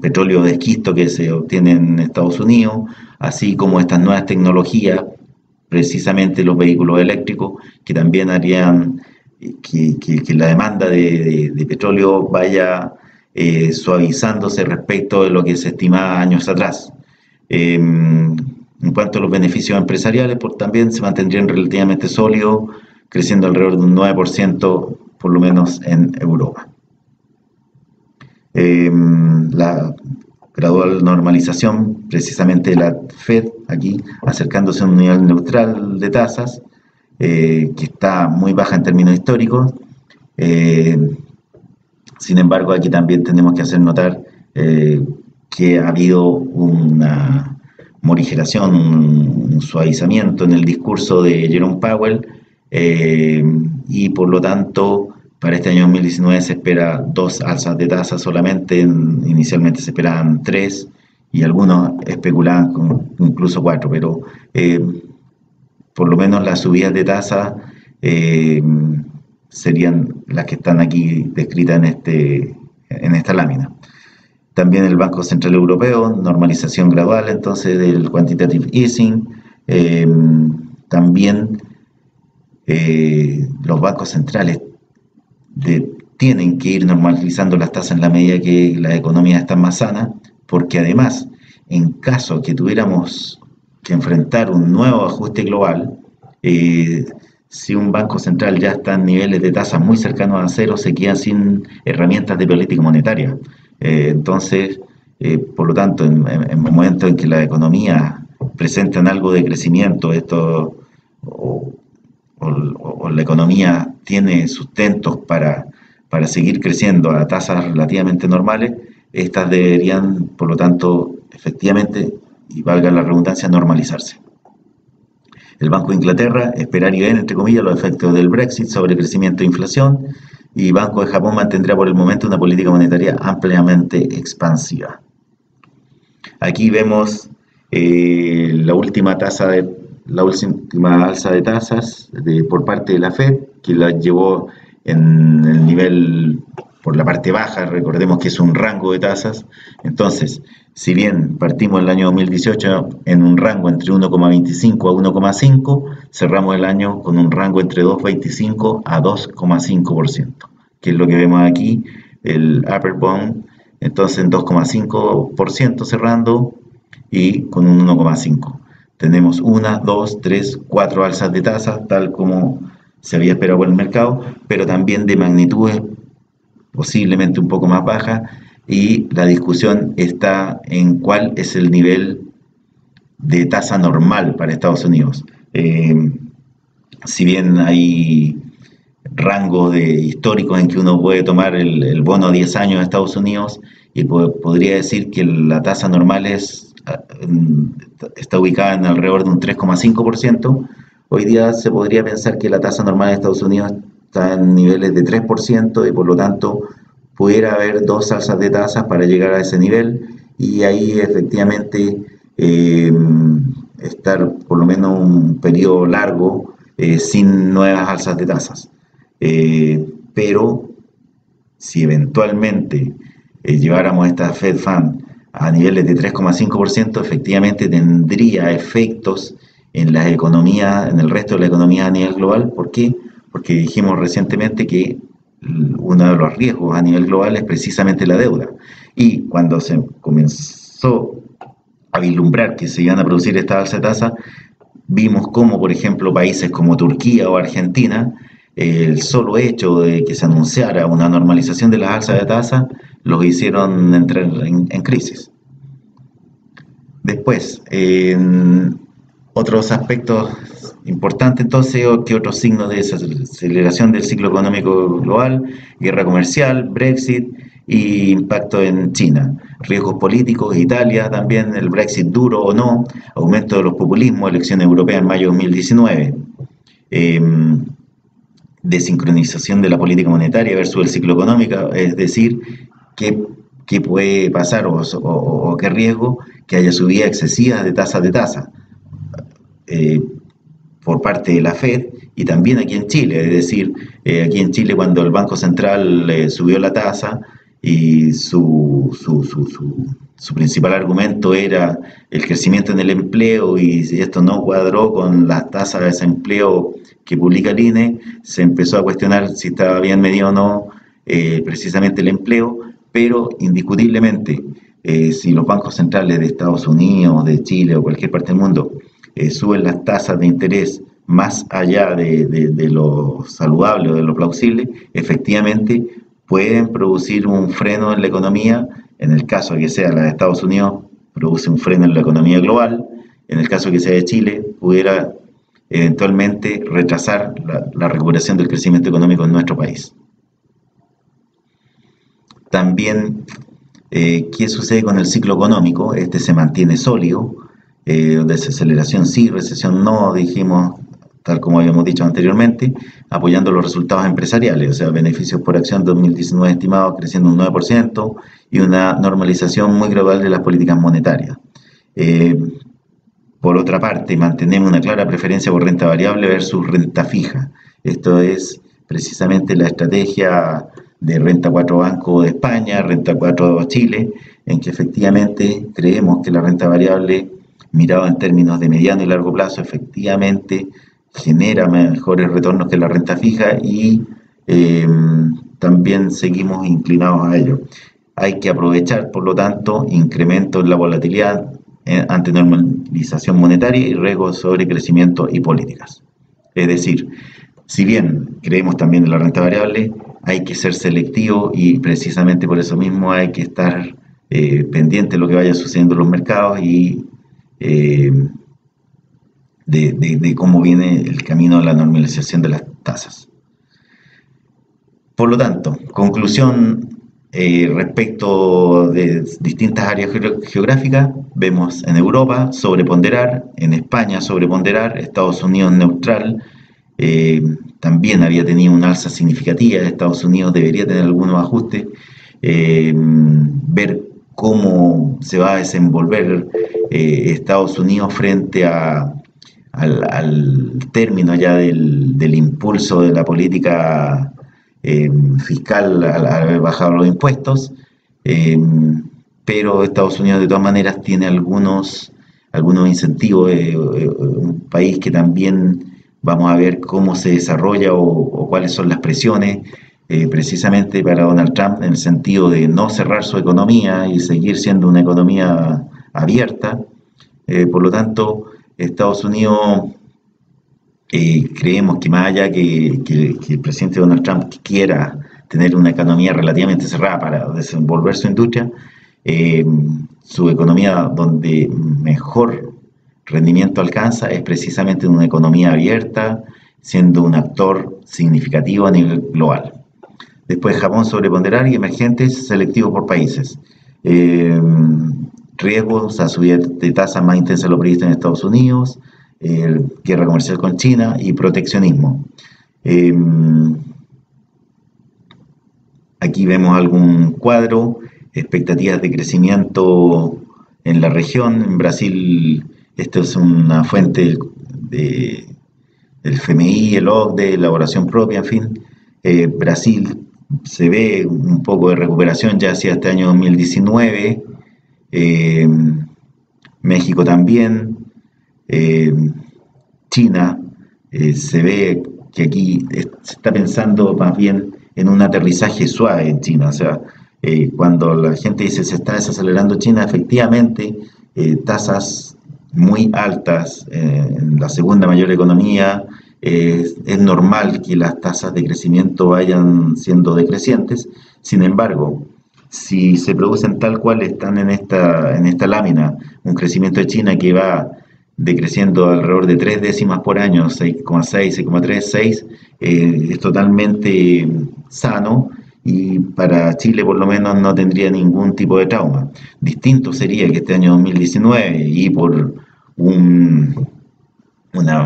petróleo de esquisto que se obtiene en Estados Unidos, así como estas nuevas tecnologías, precisamente los vehículos eléctricos, que también harían que la demanda de petróleo vaya suavizándose respecto de lo que se estimaba años atrás. En cuanto a los beneficios empresariales, pues también se mantendrían relativamente sólidos, creciendo alrededor de un 9%, por lo menos en Europa. La gradual normalización, precisamente de la Fed, aquí acercándose a un nivel neutral de tasas, que está muy baja en términos históricos. Sin embargo, aquí también tenemos que hacer notar que ha habido una morigeración, un suavizamiento en el discurso de Jerome Powell, y por lo tanto para este año 2019 se espera 2 alzas de tasa solamente. Inicialmente se esperaban 3 y algunos especulaban con incluso 4, pero por lo menos las subidas de tasa serían las que están aquí descritas en esta lámina. También el Banco Central Europeo, normalización gradual entonces del quantitative easing. También los bancos centrales tienen que ir normalizando las tasas en la medida que las economías están más sanas, porque además, en caso que tuviéramos que enfrentar un nuevo ajuste global, si un banco central ya está en niveles de tasas muy cercanos a cero, se quedan sin herramientas de política monetaria. Entonces, por lo tanto, en momentos en que la economía presentan algo de crecimiento, o la economía tiene sustentos para seguir creciendo a tasas relativamente normales, estas deberían, por lo tanto, efectivamente, y valga la redundancia, normalizarse. El Banco de Inglaterra esperaría ver, entre comillas, los efectos del Brexit sobre crecimiento e inflación, y Banco de Japón mantendrá por el momento una política monetaria ampliamente expansiva. Aquí vemos la última alza de tasas por parte de la Fed, que la llevó en el nivel por la parte baja. Recordemos que es un rango de tasas. Entonces, si bien partimos el año 2018 en un rango entre 1,25 a 1,5, cerramos el año con un rango entre 2,25 a 2,5%, que es lo que vemos aquí, el upper bound, entonces en 2,5% cerrando y con un 1,5%. Tenemos 1, 2, 3, 4 alzas de tasas, tal como se había esperado por el mercado, pero también de magnitudes posiblemente un poco más bajas, y la discusión está en cuál es el nivel de tasa normal para Estados Unidos. si bien hay rangos históricos en que uno puede tomar el bono a 10 años de Estados Unidos y podría decir que la tasa normal está ubicada en alrededor de un 3,5%. Hoy día se podría pensar que la tasa normal de Estados Unidos está en niveles de 3% y por lo tanto pudiera haber dos alzas de tasas para llegar a ese nivel y ahí efectivamente estar por lo menos un periodo largo sin nuevas alzas de tasas. Pero si eventualmente lleváramos esta Fed Fund a niveles de 3,5%, efectivamente tendría efectos en las economías, en el resto de la economía a nivel global. ¿Por qué? Porque dijimos recientemente que uno de los riesgos a nivel global es precisamente la deuda. Y cuando se comenzó a vislumbrar que se iban a producir esta alza de tasa, vimos cómo, por ejemplo, países como Turquía o Argentina, el solo hecho de que se anunciara una normalización de las alzas de tasa, los hicieron entrar en crisis. Después, otros aspectos importantes, entonces, ¿qué otros signos de desaceleración del ciclo económico global? Guerra comercial, Brexit y impacto en China. Riesgos políticos, Italia también, el Brexit duro o no, aumento de los populismos, elecciones europeas en mayo de 2019. Desincronización de la política monetaria versus el ciclo económico, es decir, qué puede pasar o qué riesgo que haya subida excesiva de tasa por parte de la Fed y también aquí en Chile, es decir, aquí en Chile cuando el Banco Central subió la tasa y su principal argumento era el crecimiento en el empleo y si esto no cuadró con las tasas de desempleo que publica el INE, se empezó a cuestionar si estaba bien medido o no precisamente el empleo, pero indiscutiblemente si los bancos centrales de Estados Unidos, de Chile o cualquier parte del mundo suben las tasas de interés más allá de lo saludable o de lo plausible, efectivamente pueden producir un freno en la economía. En el caso de que sea la de Estados Unidos, produce un freno en la economía global. En el caso de que sea de Chile, pudiera eventualmente retrasar la recuperación del crecimiento económico en nuestro país. También, ¿qué sucede con el ciclo económico? Este se mantiene sólido, desaceleración sí, recesión no, dijimos, tal como habíamos dicho anteriormente, apoyando los resultados empresariales, o sea, beneficios por acción 2019 estimados creciendo un 9% y una normalización muy gradual de las políticas monetarias. Por otra parte, mantenemos una clara preferencia por renta variable versus renta fija. Esto es precisamente la estrategia de Renta 4 Banco de España, Renta 4 Chile, en que efectivamente creemos que la renta variable, mirado en términos de mediano y largo plazo, efectivamente genera mejores retornos que la renta fija y también seguimos inclinados a ello. Hay que aprovechar, por lo tanto, incremento en la volatilidad ante normalización monetaria y riesgos sobre crecimiento y políticas. Es decir, si bien creemos también en la renta variable, hay que ser selectivo y precisamente por eso mismo hay que estar pendiente de lo que vaya sucediendo en los mercados y de cómo viene el camino a la normalización de las tasas. Por lo tanto, conclusión respecto de distintas áreas geográficas, vemos en Europa sobreponderar, en España sobreponderar, Estados Unidos neutral, también había tenido una alza significativa, Estados Unidos debería tener algunos ajustes, ver cómo se va a desenvolver Estados Unidos frente al término ya del impulso de la política fiscal al haber bajado los impuestos, pero Estados Unidos de todas maneras tiene algunos incentivos, un país que también vamos a ver cómo se desarrolla o cuáles son las presiones precisamente para Donald Trump en el sentido de no cerrar su economía y seguir siendo una economía abierta. Por lo tanto, Estados Unidos creemos que más allá que el presidente Donald Trump quiera tener una economía relativamente cerrada para desenvolver su industria, su economía donde mejor rendimiento alcanza es precisamente en una economía abierta siendo un actor significativo a nivel global. Después Japón sobreponderar y emergentes selectivos por países. Eh, Riesgos a subida de tasas más intensa de lo previsto en Estados Unidos, guerra comercial con China y proteccionismo. Eh, Aquí vemos algún cuadro, expectativas de crecimiento en la región. En Brasil, esto es una fuente de, del FMI, el OCDE, elaboración propia, en fin. Brasil se ve un poco de recuperación ya hacia este año 2019. Eh, México también. Eh, China, se ve que aquí se está pensando más bien en un aterrizaje suave en China. O sea, cuando la gente dice se está desacelerando China, efectivamente, tasas muy altas en la segunda mayor economía, es normal que las tasas de crecimiento vayan siendo decrecientes. Sin embargo, si se producen tal cual están en esta lámina, un crecimiento de China que va decreciendo alrededor de 3 décimas por año, 6,6, 6,3, 6, es totalmente sano y para Chile por lo menos no tendría ningún tipo de trauma. Distinto sería que este año 2019 y por un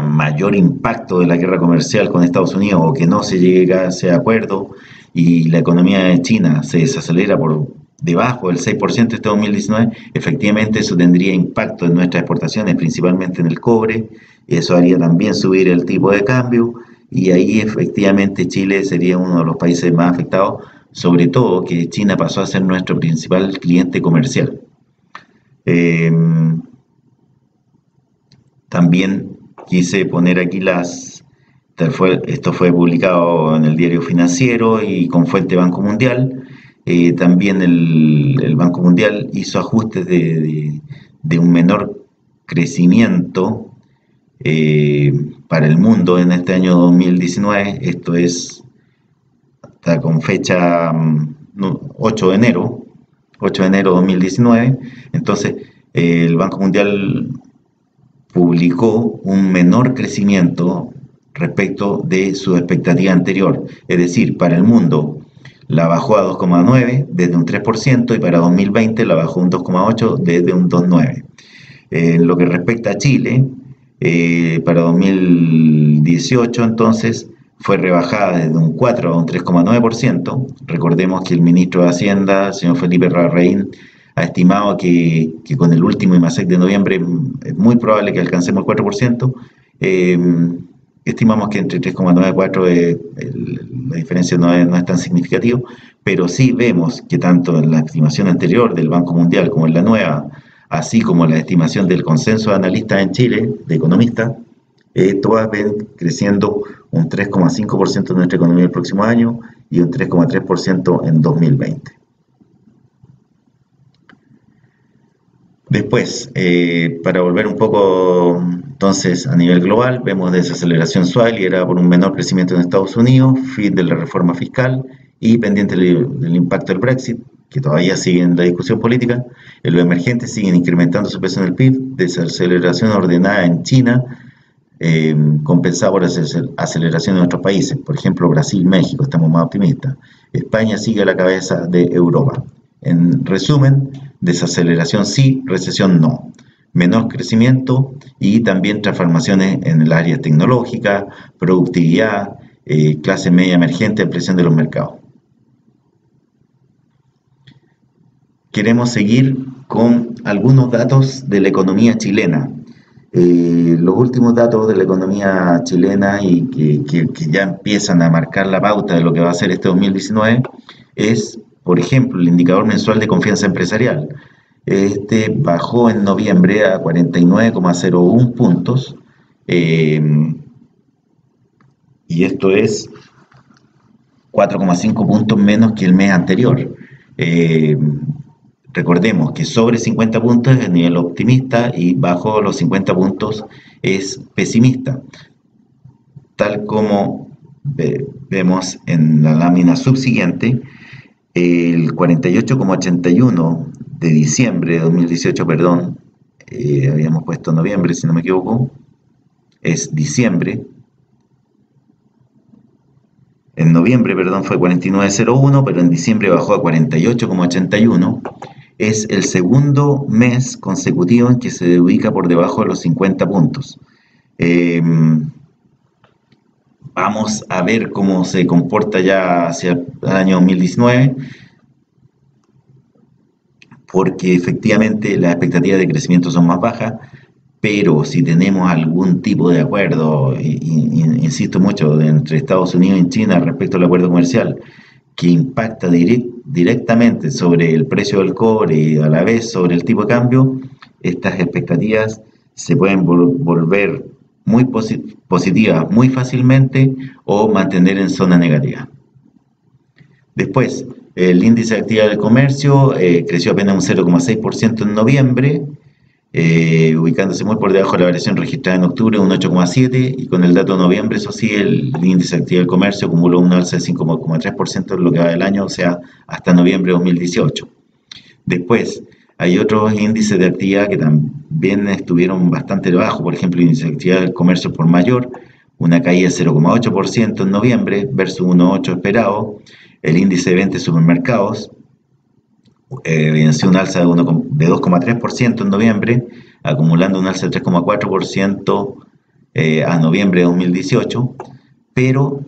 mayor impacto de la guerra comercial con Estados Unidos o que no se llegue a ese acuerdo y la economía de China se desacelera por debajo del 6% este 2019, efectivamente eso tendría impacto en nuestras exportaciones, principalmente en el cobre, eso haría también subir el tipo de cambio y ahí efectivamente Chile sería uno de los países más afectados, sobre todo que China pasó a ser nuestro principal cliente comercial. Eh, También quise poner aquí esto fue publicado en el Diario Financiero y con fuente Banco Mundial. También el Banco Mundial hizo ajustes de un menor crecimiento para el mundo en este año 2019. Esto está con fecha 8 de enero, 8 de enero de 2019. Entonces, el Banco Mundial publicó un menor crecimiento respecto de su expectativa anterior. Es decir, para el mundo la bajó a 2,9 desde un 3% y para 2020 la bajó un 2,8 desde un 2,9. En lo que respecta a Chile, para 2018 entonces fue rebajada desde un 4 a un 3,9%. Recordemos que el ministro de Hacienda, el señor Felipe Larraín, ha estimado que con el último IMASEC de noviembre es muy probable que alcancemos el 4%. Estimamos que entre 3,9 y 4 la diferencia no es tan significativa, pero sí vemos que tanto en la estimación anterior del Banco Mundial como en la nueva, así como la estimación del consenso de analistas en Chile, de economistas, todas ven creciendo un 3,5% de nuestra economía el próximo año y un 3,3% en 2020. Después, para volver un poco entonces a nivel global, vemos desaceleración suave liderada por un menor crecimiento en Estados Unidos, fin de la reforma fiscal y pendiente del impacto del Brexit, que todavía sigue en la discusión política. En los emergentes siguen incrementando su peso en el PIB, desaceleración ordenada en China, compensada por aceleración en otros países, por ejemplo Brasil, México, estamos más optimistas. España sigue a la cabeza de Europa. En resumen, desaceleración sí, recesión no. Menor crecimiento y también transformaciones en el área tecnológica, productividad, clase media emergente, presión de los mercados. Queremos seguir con algunos datos de la economía chilena. Los últimos datos de la economía chilena y que ya empiezan a marcar la pauta de lo que va a ser este 2019 es, por ejemplo, el indicador mensual de confianza empresarial. Este bajó en noviembre a 49,01 puntos y esto es 4,5 puntos menos que el mes anterior. Recordemos que sobre 50 puntos es el nivel optimista y bajo los 50 puntos es pesimista. Tal como vemos en la lámina subsiguiente, el 48,81 de diciembre de 2018, perdón, habíamos puesto noviembre si no me equivoco, es diciembre, en noviembre, perdón, fue 49,01, pero en diciembre bajó a 48,81. Es el segundo mes consecutivo en que se ubica por debajo de los 50 puntos. Vamos a ver cómo se comporta ya hacia el año 2019, porque efectivamente las expectativas de crecimiento son más bajas, pero si tenemos algún tipo de acuerdo, insisto mucho, entre Estados Unidos y China respecto al acuerdo comercial, que impacta directamente sobre el precio del cobre y a la vez sobre el tipo de cambio, estas expectativas se pueden volver muy positivas muy fácilmente o mantener en zona negativa. Después, el índice de actividad del comercio creció apenas un 0,6% en noviembre, ubicándose muy por debajo de la variación registrada en octubre, un 8,7%, y con el dato de noviembre, eso sí, el índice de actividad del comercio acumuló un alza de 5,3% en lo que va del año, o sea, hasta noviembre de 2018. Después, hay otros índices de actividad que también estuvieron bastante bajos, por ejemplo, el índice de actividad del comercio por mayor, una caída de 0,8% en noviembre versus 1,8% esperado. El índice de ventas de supermercados evidenció un alza de 2,3% en noviembre, acumulando un alza de 3,4% a noviembre de 2018. Pero,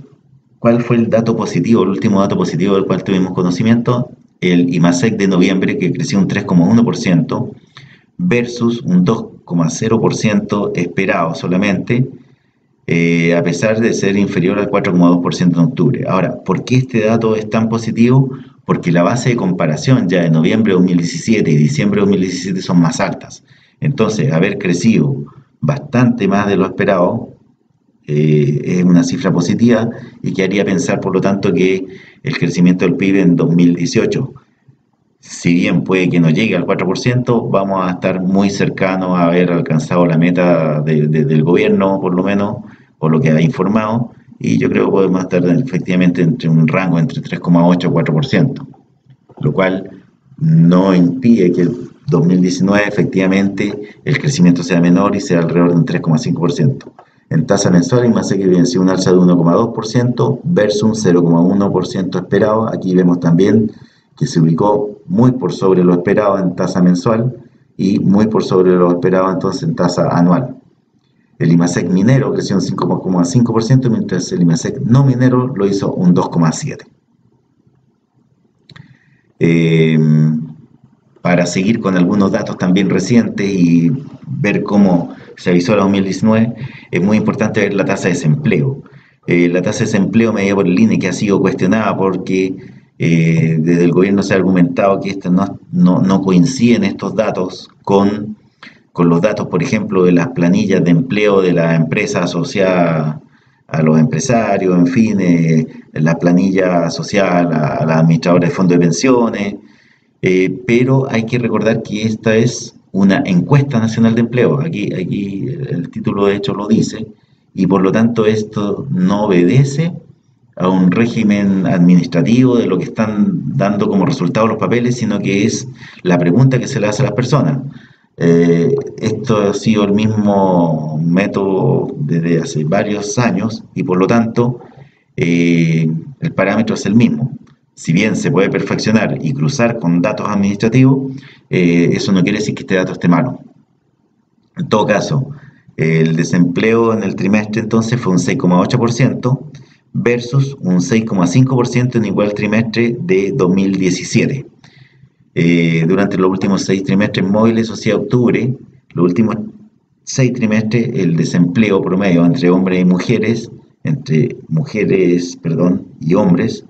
¿cuál fue el dato positivo, el último dato positivo del cual tuvimos conocimiento? El IMASEC de noviembre, que creció un 3,1% versus un 2,0% esperado solamente, a pesar de ser inferior al 4,2% en octubre. Ahora, ¿por qué este dato es tan positivo? Porque la base de comparación ya de noviembre de 2017 y diciembre de 2017 son más altas. Entonces, haber crecido bastante más de lo esperado es una cifra positiva y que haría pensar, por lo tanto, que el crecimiento del PIB en 2018, si bien puede que no llegue al 4%, vamos a estar muy cercanos a haber alcanzado la meta del gobierno, por lo menos, por lo que ha informado, y yo creo que podemos estar efectivamente entre un rango entre 3,8 y 4%, lo cual no impide que el 2019 efectivamente el crecimiento sea menor y sea alrededor de un 3,5%. En tasa mensual, IMASEC evidenció un alza de 1,2% versus un 0,1% esperado. Aquí vemos también que se ubicó muy por sobre lo esperado en tasa mensual y muy por sobre lo esperado entonces en tasa anual. El IMASEC minero creció un 5,5%, mientras el IMASEC no minero lo hizo un 2,7%. Para seguir con algunos datos también recientes y ver cómo se avisó la 2019, es muy importante ver la tasa de desempleo. La tasa de desempleo medida por el INE, que ha sido cuestionada porque desde el gobierno se ha argumentado que no coinciden estos datos con los datos, por ejemplo, de las planillas de empleo de las empresas asociadas a los empresarios, en fin, la planilla asociada a la administradora de fondos de pensiones, pero hay que recordar que esta es una encuesta nacional de empleo, aquí el título de hecho lo dice, y por lo tanto esto no obedece a un régimen administrativo de lo que están dando como resultado los papeles, sino que es la pregunta que se le hace a las personas. Esto ha sido el mismo método desde hace varios años y por lo tanto el parámetro es el mismo. Si bien se puede perfeccionar y cruzar con datos administrativos, eso no quiere decir que este dato esté malo. En todo caso, el desempleo en el trimestre entonces fue un 6,8% versus un 6,5% en igual trimestre de 2017. Durante los últimos 6 trimestres móviles, o sea, octubre, los últimos 6 trimestres, el desempleo promedio entre hombres y mujeres, y hombres,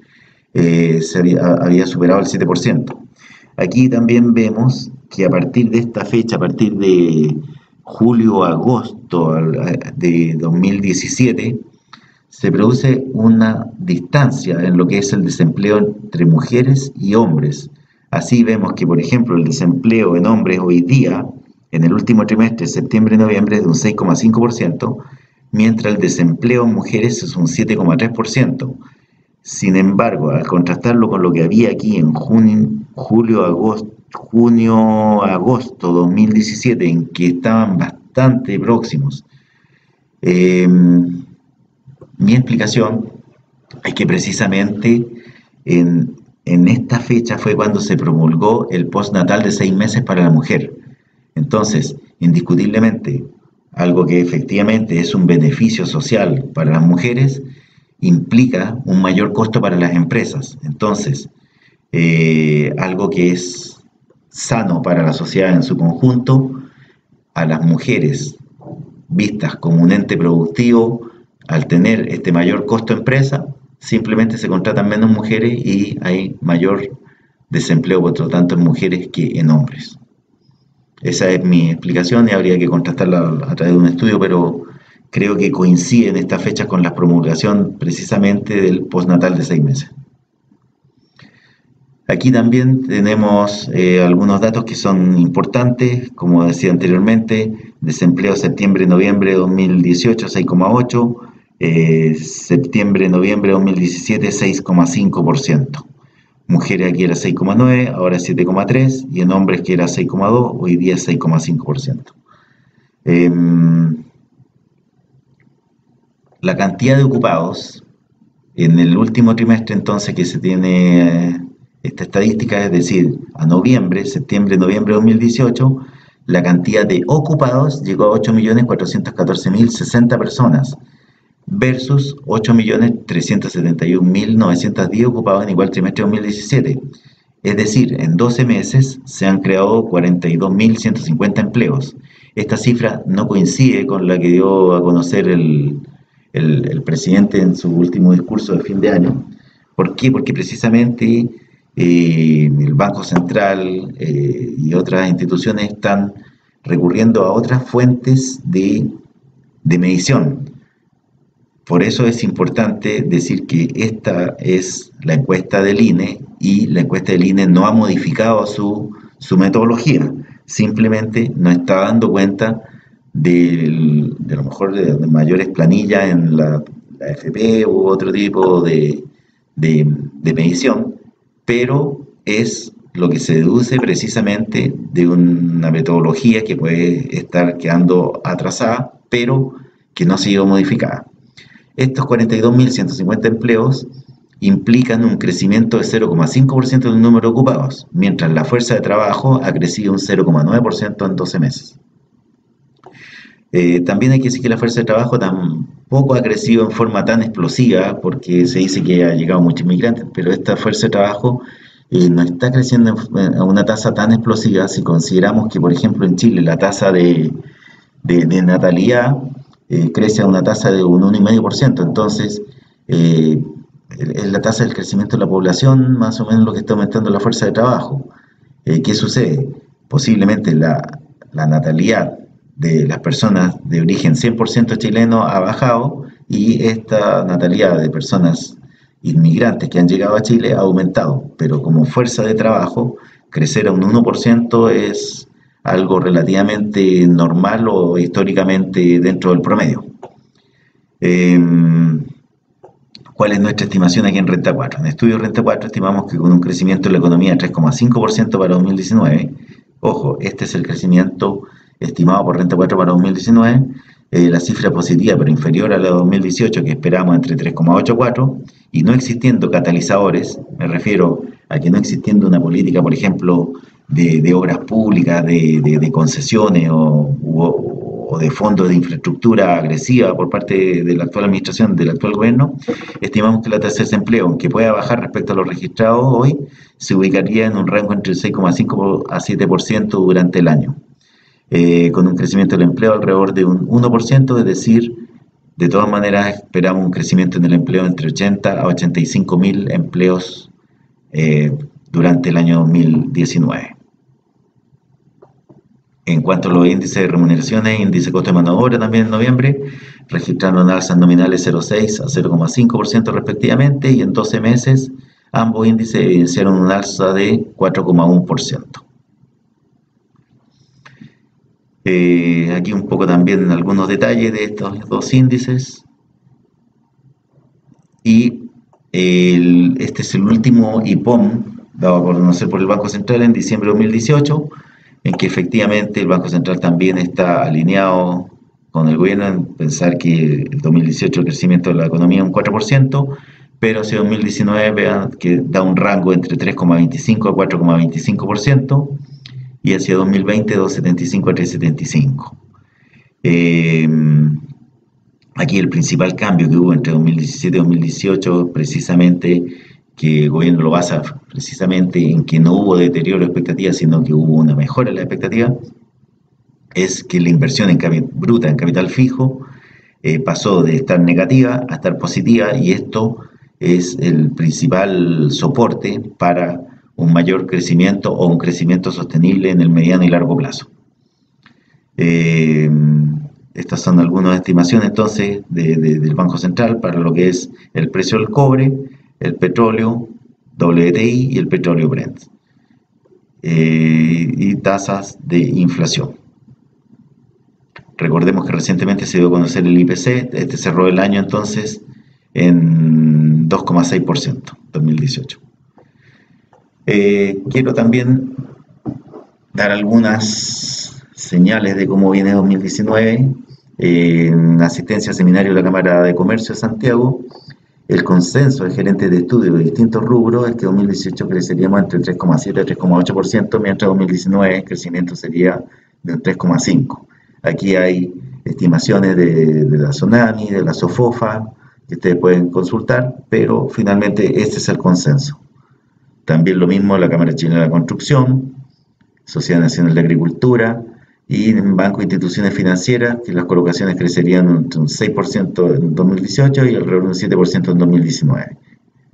había superado el 7%. Aquí también vemos que a partir de esta fecha, a partir de julio-agosto de 2017, se produce una distancia en lo que es el desempleo entre mujeres y hombres. Así vemos que, por ejemplo, el desempleo en hombres hoy día, en el último trimestre, septiembre-noviembre, es de un 6,5%, mientras el desempleo en mujeres es un 7,3%. Sin embargo, al contrastarlo con lo que había aquí en junio-agosto 2017, en que estaban bastante próximos, mi explicación Es que precisamente en esta fecha fue cuando se promulgó el postnatal de 6 meses para la mujer. Entonces, indiscutiblemente, algo que efectivamente es un beneficio social para las mujeres, implica un mayor costo para las empresas. Entonces, algo que es sano para la sociedad en su conjunto, a las mujeres vistas como un ente productivo, al tener este mayor costo empresa, simplemente se contratan menos mujeres y hay mayor desempleo, por lo tanto, en mujeres que en hombres. Esa es mi explicación y habría que contrastarla a través de un estudio, pero creo que coinciden estas fechas con la promulgación precisamente del postnatal de 6 meses. Aquí también tenemos algunos datos que son importantes, como decía anteriormente, desempleo septiembre-noviembre de 2018, 6,8%, septiembre-noviembre de 2017, 6,5%. Mujeres aquí era 6,9%, ahora 7,3%, y en hombres que era 6,2%, hoy día 6,5%. La cantidad de ocupados en el último trimestre entonces que se tiene esta estadística, es decir, a noviembre, septiembre-noviembre de 2018, la cantidad de ocupados llegó a 8.414.060 personas versus 8.371.910 ocupados en igual trimestre de 2017. Es decir, en 12 meses se han creado 42.150 empleos. Esta cifra no coincide con la que dio a conocer el presidente en su último discurso de fin de año. ¿Por qué? Porque precisamente el Banco Central y otras instituciones están recurriendo a otras fuentes de medición. Por eso es importante decir que esta es la encuesta del INE y la encuesta del INE no ha modificado su metodología, simplemente no está dando cuenta de lo mejor de mayores planillas en la AFP u otro tipo de medición, pero es lo que se deduce precisamente de una metodología que puede estar quedando atrasada, pero que no ha sido modificada. Estos 42.150 empleos implican un crecimiento de 0,5% del número de ocupados, mientras la fuerza de trabajo ha crecido un 0,9% en 12 meses. También hay que decir que la fuerza de trabajo tampoco ha crecido en forma tan explosiva, porque se dice que ha llegado muchos inmigrantes, pero esta fuerza de trabajo no está creciendo a una tasa tan explosiva si consideramos que, por ejemplo, en Chile la tasa de natalidad crece a una tasa de un 1,5%, entonces es la tasa del crecimiento de la población más o menos lo que está aumentando la fuerza de trabajo. ¿Qué sucede? Posiblemente la natalidad de las personas de origen 100% chileno ha bajado y esta natalidad de personas inmigrantes que han llegado a Chile ha aumentado, pero como fuerza de trabajo crecer a un 1% es algo relativamente normal o históricamente dentro del promedio. ¿Cuál es nuestra estimación aquí en Renta 4? En estudio Renta 4 estimamos que con un crecimiento de la economía de 3,5% para 2019, ojo, este es el crecimiento estimado por Renta 4 para 2019, la cifra positiva pero inferior a la de 2018 que esperamos entre 3,8 y 4, y no existiendo catalizadores, me refiero a que no existiendo una política, por ejemplo, de obras públicas, de concesiones o de fondos de infraestructura agresiva por parte de la actual administración, del actual gobierno, estimamos que la tasa de desempleo, aunque pueda bajar respecto a los registrados hoy, se ubicaría en un rango entre 6,5 a 7% durante el año, con un crecimiento del empleo alrededor de un 1%, es decir, de todas maneras esperamos un crecimiento en el empleo entre 80 a 85 mil empleos durante el año 2019. En cuanto a los índices de remuneraciones, índice de costo de mano de obra también en noviembre, registraron alzas nominales 0,6 a 0,5% respectivamente, y en 12 meses ambos índices evidenciaron un alza de 4,1%. Aquí un poco también algunos detalles de estos dos índices. Y este es el último IPOM dado a conocer por el Banco Central en diciembre de 2018, en que efectivamente el Banco Central también está alineado con el gobierno en pensar que el 2018 el crecimiento de la economía es un 4%, pero hacia 2019 vean que da un rango entre 3,25 a 4,25% y hacia 2020 2,75 a 3,75. Aquí el principal cambio que hubo entre 2017 y 2018, precisamente, que el gobierno lo basa precisamente en que no hubo deterioro de expectativas, sino que hubo una mejora en la expectativa, es que la inversión bruta en capital fijo pasó de estar negativa a estar positiva, y esto es el principal soporte para un mayor crecimiento o un crecimiento sostenible en el mediano y largo plazo. Estas son algunas estimaciones entonces del Banco Central para lo que es el precio del cobre, el petróleo WTI y el petróleo Brent, y tasas de inflación. Recordemos que recientemente se dio a conocer el IPC, este cerró el año entonces en 2,6%, 2018. Quiero también dar algunas señales de cómo viene 2019. En asistencia al seminario de la Cámara de Comercio de Santiago, el consenso de gerentes de estudio de distintos rubros es que 2018 creceríamos entre 3,7 a 3,8%, mientras 2019 el crecimiento sería de un 3,5%. Aquí hay estimaciones de la Sonami, de la Sofofa, que ustedes pueden consultar, pero finalmente este es el consenso. También lo mismo la Cámara Chilena de la Construcción, Sociedad Nacional de Agricultura y Banco e Instituciones Financieras, que las colocaciones crecerían entre un 6% en 2018 y alrededor de un 7% en 2019.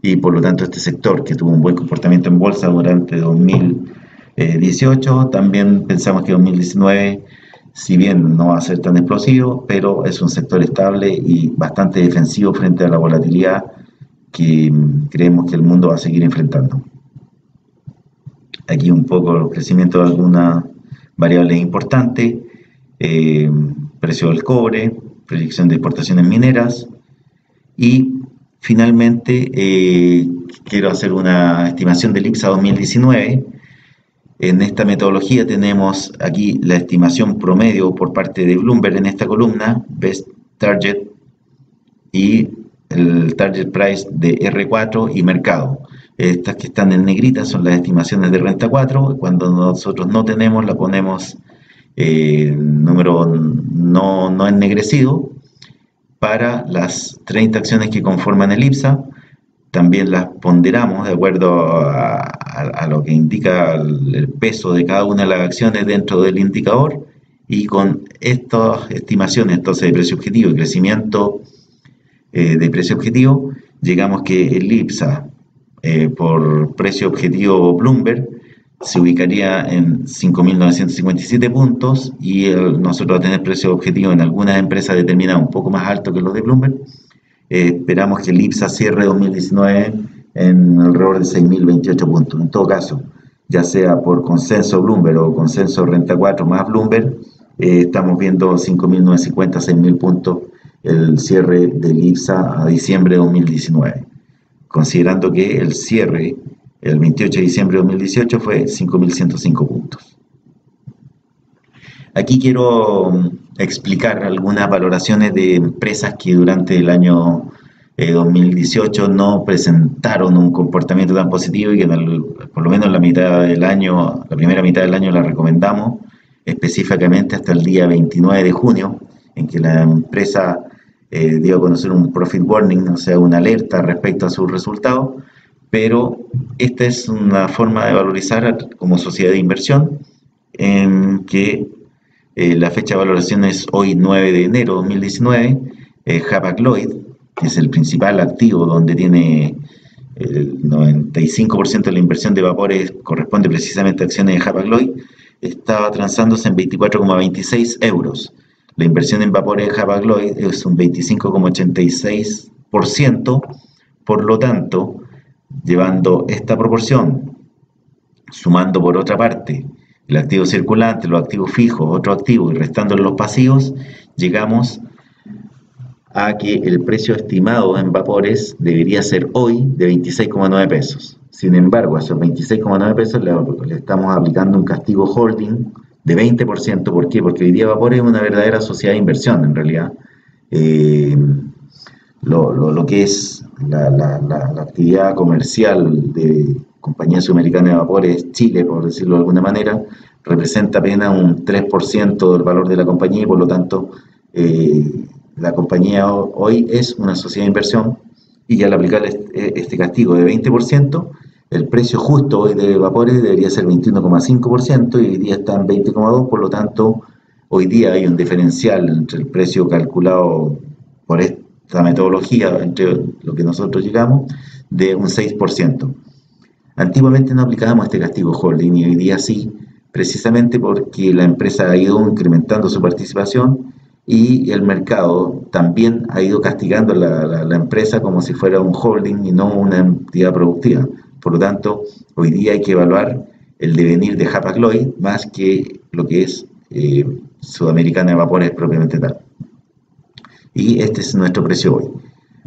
Y por lo tanto este sector, que tuvo un buen comportamiento en bolsa durante 2018, también pensamos que 2019, si bien no va a ser tan explosivo, pero es un sector estable y bastante defensivo frente a la volatilidad que creemos que el mundo va a seguir enfrentando. Aquí un poco el crecimiento de algunas variables importantes, precio del cobre, proyección de exportaciones mineras, y finalmente quiero hacer una estimación del IPSA 2019. En esta metodología tenemos aquí la estimación promedio por parte de Bloomberg en esta columna, Best Target, y el Target Price de R4 y mercado. Estas que están en negrita son las estimaciones de renta 4. Cuando nosotros no tenemos, la ponemos número no ennegrecido. Para las 30 acciones que conforman el IPSA, también las ponderamos de acuerdo a lo que indica el peso de cada una de las acciones dentro del indicador, y con estas estimaciones entonces de precio objetivo y crecimiento de precio objetivo, llegamos que el IPSA por precio objetivo Bloomberg se ubicaría en 5.957 puntos, y nosotros a tener precio objetivo en algunas empresas determinadas un poco más alto que los de Bloomberg, esperamos que el IPSA cierre 2019 en alrededor de 6.028 puntos. En todo caso, ya sea por consenso Bloomberg o consenso Renta 4 más Bloomberg, estamos viendo 5.950, 6.000 puntos el cierre del IPSA a diciembre de 2019, considerando que el cierre el 28 de diciembre de 2018 fue 5.105 puntos. Aquí quiero explicar algunas valoraciones de empresas que durante el año 2018 no presentaron un comportamiento tan positivo, y que por lo menos la mitad del año, la primera mitad del año la recomendamos, específicamente hasta el día 29 de junio, en que la empresa dio a conocer un profit warning, o sea, una alerta respecto a sus resultados. Pero esta es una forma de valorizar como sociedad de inversión, en que la fecha de valoración es hoy 9 de enero de 2019. Hapag-Lloyd, que es el principal activo donde tiene el 95% de la inversión de vapores, corresponde precisamente a acciones de Hapag-Lloyd, estaba transándose en 24,26 euros. La inversión en vapores de Hapag-Lloyd es un 25,86%, por lo tanto, llevando esta proporción, sumando por otra parte el activo circulante, los activos fijos, otro activo, y restando los pasivos, llegamos a que el precio estimado en vapores debería ser hoy de 26,9 pesos. Sin embargo, a esos 26,9 pesos le estamos aplicando un castigo holding de 20%. ¿Por qué? Porque hoy día Vapores es una verdadera sociedad de inversión, en realidad. Lo que es la actividad comercial de Compañía Sudamericana de Vapores Chile, por decirlo de alguna manera, representa apenas un 3% del valor de la compañía y por lo tanto la compañía hoy es una sociedad de inversión y al aplicar este castigo de 20%, el precio justo hoy de Vapores debería ser 21,5% y hoy día está en 20,2%, por lo tanto hoy día hay un diferencial entre el precio calculado por esta metodología, entre lo que nosotros llegamos, de un 6%. Antiguamente no aplicábamos este castigo holding y hoy día sí, precisamente porque la empresa ha ido incrementando su participación y el mercado también ha ido castigando la empresa como si fuera un holding y no una entidad productiva. Por lo tanto, hoy día hay que evaluar el devenir de Hapag-Lloyd más que lo que es Sudamericana de Vapores propiamente tal. Y este es nuestro precio hoy.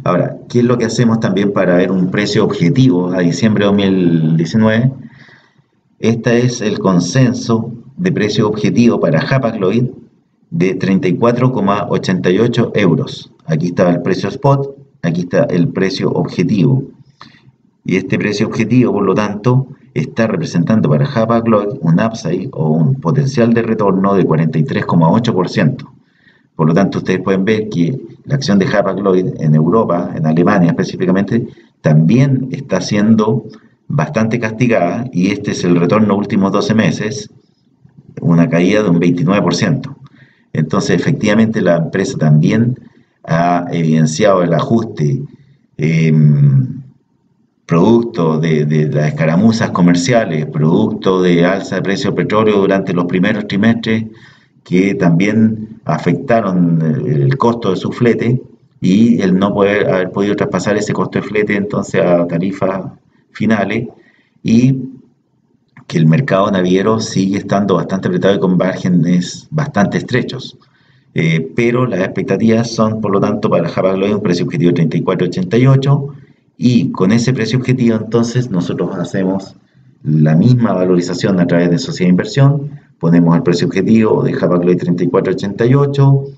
Ahora, ¿qué es lo que hacemos también para ver un precio objetivo a diciembre de 2019? Este es el consenso de precio objetivo para Hapag-Lloyd de 34,88 euros. Aquí está el precio spot, aquí está el precio objetivo. Y este precio objetivo, por lo tanto, está representando para Hapag-Lloyd un upside o un potencial de retorno de 43,8%. Por lo tanto, ustedes pueden ver que la acción de Hapag-Lloyd en Europa, en Alemania específicamente, también está siendo bastante castigada y este es el retorno últimos 12 meses, una caída de un 29%. Entonces, efectivamente, la empresa también ha evidenciado el ajuste producto de las escaramuzas comerciales, producto de alza de precio del petróleo durante los primeros trimestres, que también afectaron el costo de su flete y el no poder haber podido traspasar ese costo de flete entonces a tarifas finales y que el mercado naviero sigue estando bastante apretado y con márgenes bastante estrechos. Pero las expectativas son, por lo tanto, para Hapag-Lloyd un precio objetivo de 34,88 y con ese precio objetivo entonces nosotros hacemos la misma valorización a través de sociedad de inversión, ponemos el precio objetivo de Hapag-Lloyd 34,88,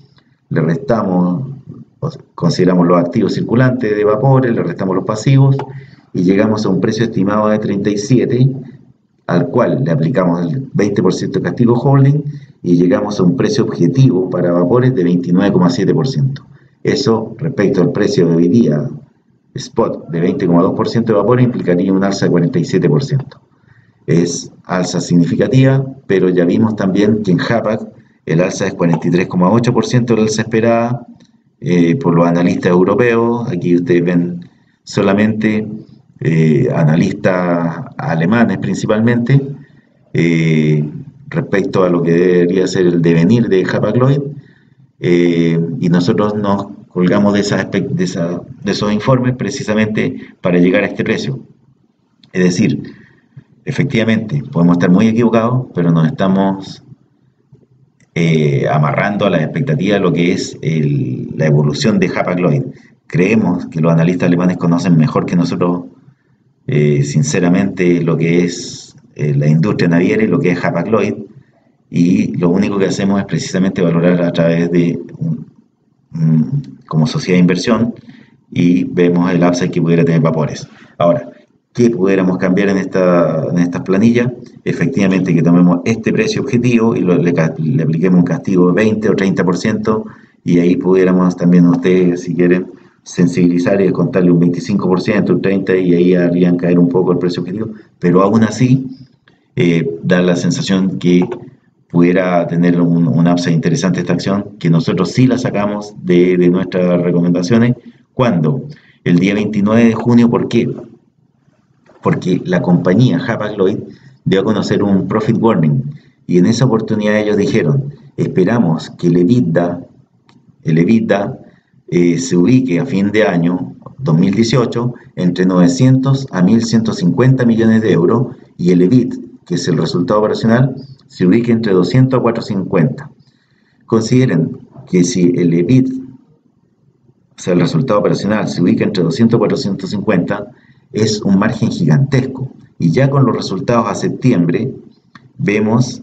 le restamos, consideramos los activos circulantes de vapores, le restamos los pasivos y llegamos a un precio estimado de 37, al cual le aplicamos el 20% de castigo holding y llegamos a un precio objetivo para vapores de 29,7%. Eso respecto al precio de hoy día spot de 20,2% de vapores implicaría un alza de 47%. Es alza significativa, pero ya vimos también que en Hapag el alza es 43,8% de la alza esperada por los analistas europeos. Aquí ustedes ven solamente analistas alemanes principalmente, respecto a lo que debería ser el devenir de Hapag-Lloyd, y nosotros nos colgamos de esos informes precisamente para llegar a este precio. Es decir, efectivamente, podemos estar muy equivocados, pero nos estamos amarrando a la expectativa de lo que es la evolución de Hapag-Lloyd. Creemos que los analistas alemanes conocen mejor que nosotros, sinceramente, lo que es la industria naviera y lo que es Hapag-Lloyd, y lo único que hacemos es precisamente valorar a través de como sociedad de inversión y vemos el upside que pudiera tener vapores. Ahora, ¿qué pudiéramos cambiar en estas planillas? Efectivamente que tomemos este precio objetivo y le apliquemos un castigo de 20 o 30% y ahí pudiéramos también ustedes, si quieren, sensibilizar y descontarle un 25%, un 30% y ahí harían caer un poco el precio objetivo, pero aún así da la sensación que pudiera tener un upside interesante esta acción, que nosotros sí la sacamos de nuestras recomendaciones, cuando el día 29 de junio, ¿por qué? Porque la compañía Hapag-Lloyd dio a conocer un profit warning y en esa oportunidad ellos dijeron, esperamos que el EBITDA se ubique a fin de año 2018 entre 900 a 1.150 millones de euros y el EBIT, que es el resultado operacional, se ubique entre 200 a 450. Consideren que si el EBIT, o sea, el resultado operacional, se ubica entre 200 a 450, es un margen gigantesco. Y ya con los resultados a septiembre, vemos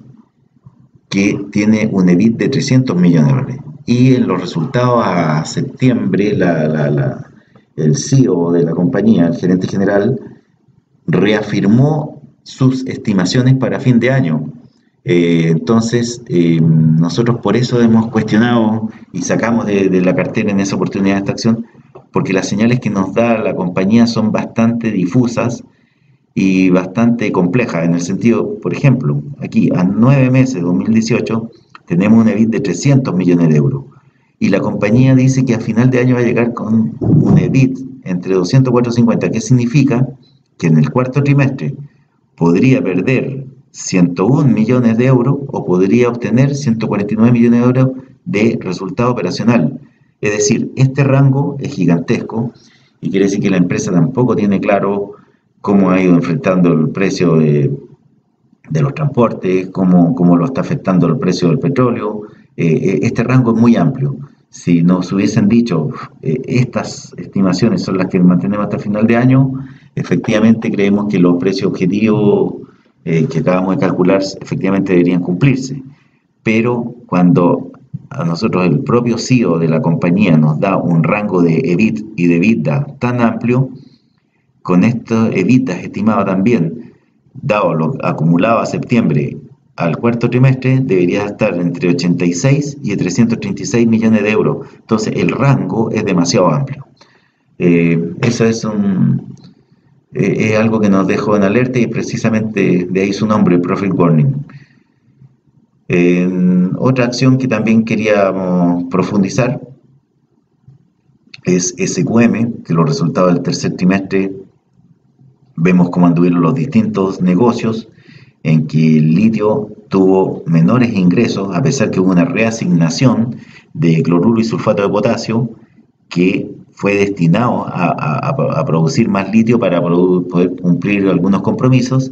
que tiene un EBIT de 300 millones de dólares. Y en los resultados a septiembre, el CEO de la compañía, el gerente general, reafirmó sus estimaciones para fin de año. Entonces, nosotros por eso hemos cuestionado y sacamos de la cartera en esa oportunidad esta acción, porque las señales que nos da la compañía son bastante difusas y bastante complejas, en el sentido, por ejemplo, aquí a 9 meses de 2018 tenemos un EBIT de 300 millones de euros y la compañía dice que a final de año va a llegar con un EBIT entre 200 y 450, que significa que en el cuarto trimestre podría perder 101 millones de euros o podría obtener 149 millones de euros de resultado operacional. Es decir, este rango es gigantesco y quiere decir que la empresa tampoco tiene claro cómo ha ido enfrentando el precio de los transportes, cómo lo está afectando el precio del petróleo. Este rango es muy amplio. Si nos hubiesen dicho estas estimaciones son las que mantenemos hasta el final de año, efectivamente creemos que los precios objetivos que acabamos de calcular efectivamente deberían cumplirse. Pero cuando a nosotros el propio CEO de la compañía nos da un rango de EBIT y de EBITDA tan amplio, con estos EBITDA estimados también, dado lo acumulado a septiembre al cuarto trimestre, debería estar entre 86 y 336 millones de euros. Entonces, el rango es demasiado amplio. Eso es algo que nos dejó en alerta y precisamente de ahí su nombre, Profit Warning. Otra acción que también queríamos profundizar es SQM, que los resultados del tercer trimestre vemos cómo anduvieron los distintos negocios, en que el litio tuvo menores ingresos, a pesar que hubo una reasignación de cloruro y sulfato de potasio, que fue destinado a producir más litio para poder cumplir algunos compromisos.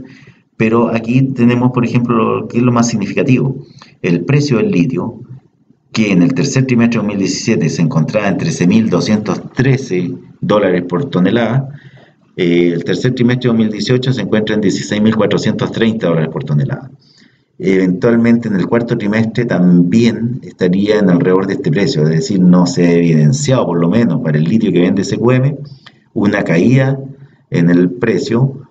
Pero aquí tenemos, por ejemplo, ¿qué es lo más significativo? El precio del litio, que en el tercer trimestre de 2017 se encontraba en $13.213 por tonelada, el tercer trimestre de 2018 se encuentra en $16.430 por tonelada. Eventualmente en el cuarto trimestre también estaría en alrededor de este precio, es decir, no se ha evidenciado, por lo menos para el litio que vende SQM, una caída en el precio.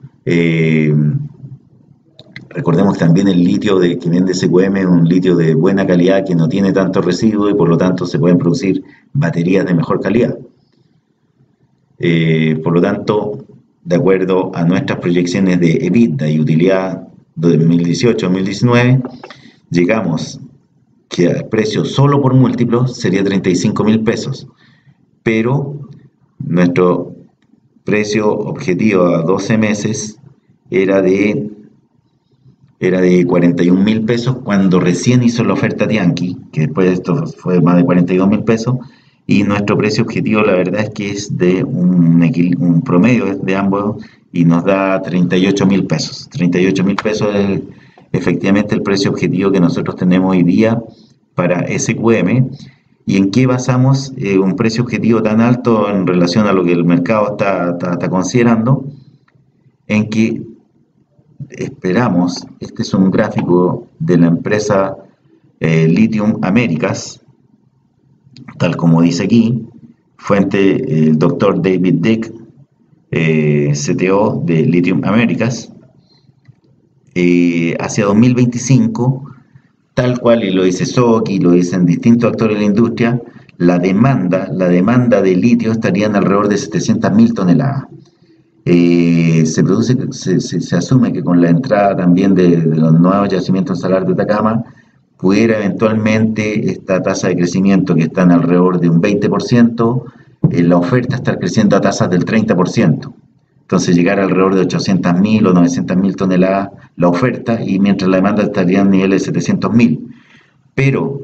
Recordemos que también el litio que vende SQM es un litio de buena calidad que no tiene tanto residuo y por lo tanto se pueden producir baterías de mejor calidad. Por lo tanto, de acuerdo a nuestras proyecciones de EBITDA y utilidad de 2018-2019, llegamos que el precio solo por múltiplos sería 35.000 pesos, pero nuestro precio objetivo a 12 meses era de 41.000 pesos cuando recién hizo la oferta Tianqi, que después de esto fue más de 42.000 pesos, y nuestro precio objetivo la verdad es que es de un promedio de ambos y nos da 38.000 pesos. 38.000 pesos es efectivamente el precio objetivo que nosotros tenemos hoy día para SQM. ¿Y en qué basamos un precio objetivo tan alto en relación a lo que el mercado está considerando? En que esperamos, este es un gráfico de la empresa Lithium Americas, tal como dice aquí, fuente el doctor David Dick, CTO de Lithium Americas, hacia 2025, tal cual, y lo dice SOC y lo dicen distintos actores de la industria, la demanda de litio estaría en alrededor de 700.000 toneladas. Se asume que con la entrada también de los nuevos yacimientos en Salar de Atacama, pudiera eventualmente esta tasa de crecimiento que está en alrededor de un 20%, la oferta estar creciendo a tasas del 30%. Entonces llegar alrededor de 800.000 o 900.000 toneladas la oferta, y mientras la demanda estaría en niveles de 700.000. Pero,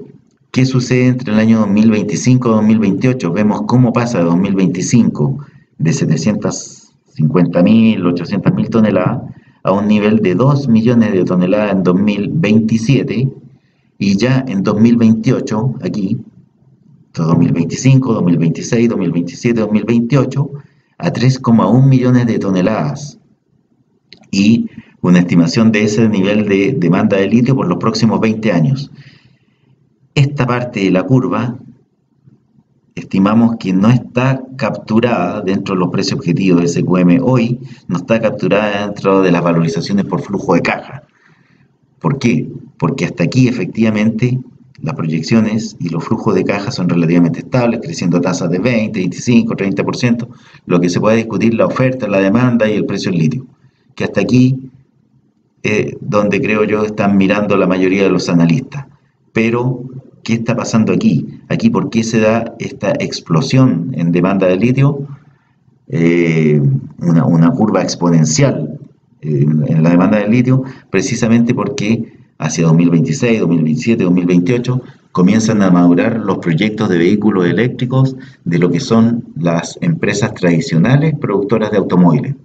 ¿qué sucede entre el año 2025 y 2028? Vemos cómo pasa de 2025 de 750.000, 800.000 toneladas a un nivel de 2 millones de toneladas en 2027, y ya en 2028, aquí, 2025, 2026, 2027, 2028, a 3,1 millones de toneladas, y una estimación de ese nivel de demanda de litio por los próximos 20 años. Esta parte de la curva estimamos que no está capturada dentro de los precios objetivos de SQM hoy, no está capturada dentro de las valorizaciones por flujo de caja. ¿Por qué? Porque hasta aquí efectivamente las proyecciones y los flujos de caja son relativamente estables, creciendo a tasas de 20, 25, 30%, lo que se puede discutir la oferta, la demanda y el precio del litio, que hasta aquí donde creo yo están mirando la mayoría de los analistas. Pero, ¿qué está pasando aquí? Aquí, ¿por qué se da esta explosión en demanda de litio? Una curva exponencial en la demanda del litio, precisamente porque hacia 2026, 2027, 2028 comienzan a madurar los proyectos de vehículos eléctricos de lo que son las empresas tradicionales productoras de automóviles.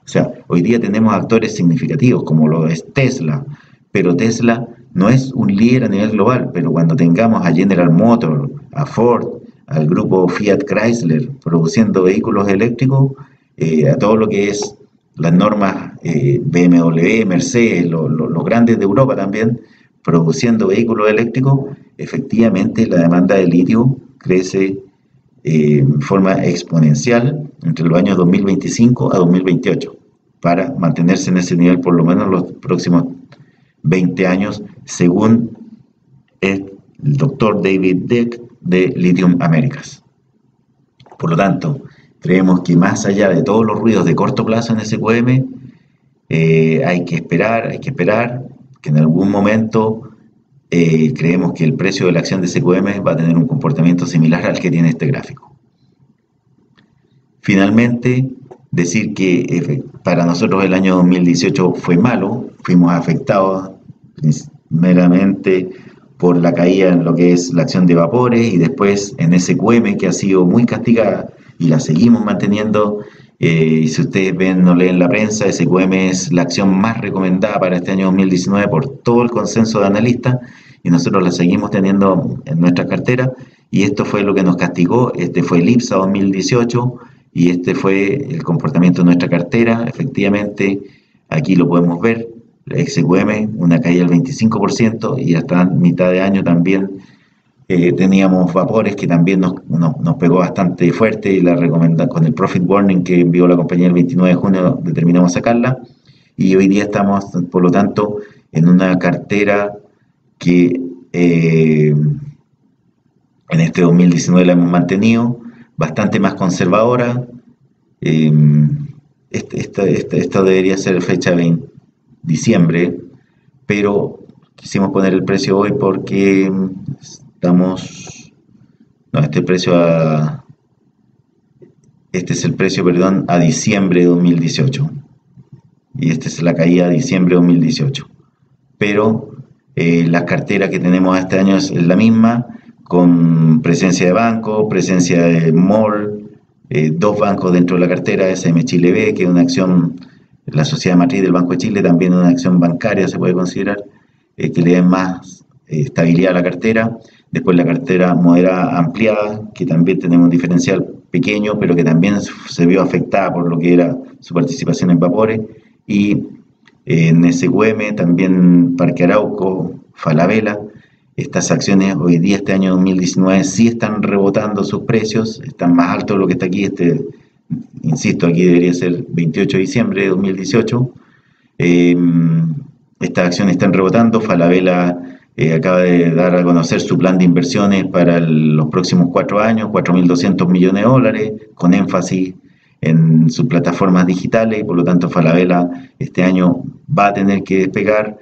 O sea, hoy día tenemos actores significativos como lo es Tesla, pero Tesla no es un líder a nivel global, pero cuando tengamos a General Motors, a Ford, al grupo Fiat Chrysler produciendo vehículos eléctricos, a todo lo que es las normas BMW, Mercedes, los grandes de Europa también, produciendo vehículos eléctricos, efectivamente la demanda de litio crece en forma exponencial entre los años 2025 a 2028 para mantenerse en ese nivel por lo menos los próximos 20 años, según el doctor David Dick de Lithium Americas. Por lo tanto, creemos que más allá de todos los ruidos de corto plazo en SQM, hay que esperar, que en algún momento creemos que el precio de la acción de SQM va a tener un comportamiento similar al que tiene este gráfico. Finalmente, decir que para nosotros el año 2018 fue malo, fuimos afectados meramente por la caída en lo que es la acción de vapores y después en SQM, que ha sido muy castigada y la seguimos manteniendo. Y si ustedes ven o leen la prensa, SQM es la acción más recomendada para este año 2019 por todo el consenso de analistas y nosotros la seguimos teniendo en nuestra cartera y esto fue lo que nos castigó. Este fue el IPSA 2018 y este fue el comportamiento de nuestra cartera. Efectivamente, aquí lo podemos ver, la SQM, una caída del 25% y hasta mitad de año también teníamos vapores que también nos pegó bastante fuerte y la con el profit warning que envió la compañía el 29 de junio determinamos sacarla y hoy día estamos por lo tanto en una cartera que en este 2019 la hemos mantenido bastante más conservadora. Esto debería ser fecha de diciembre, pero quisimos poner el precio hoy porque estamos, no, este es el precio, perdón, a diciembre de 2018 y esta es la caída de diciembre de 2018, pero la cartera que tenemos este año es la misma, con presencia de banco, presencia de mall, dos bancos dentro de la cartera, SM Chile B, que es una acción, la sociedad matriz del Banco de Chile, también una acción bancaria se puede considerar, que le den más estabilidad a la cartera. Después la cartera moderada ampliada, que también tenemos un diferencial pequeño, pero que también se vio afectada por lo que era su participación en vapores. Y en SQM también Parque Arauco, Falabella. Estas acciones hoy día, este año 2019, sí están rebotando sus precios, están más altos de lo que está aquí. Insisto, aquí debería ser 28 de diciembre de 2018. Estas acciones están rebotando. Falabella acaba de dar a conocer su plan de inversiones para los próximos 4 años, 4.200 millones de dólares, con énfasis en sus plataformas digitales, y por lo tanto Falabella este año va a tener que despegar.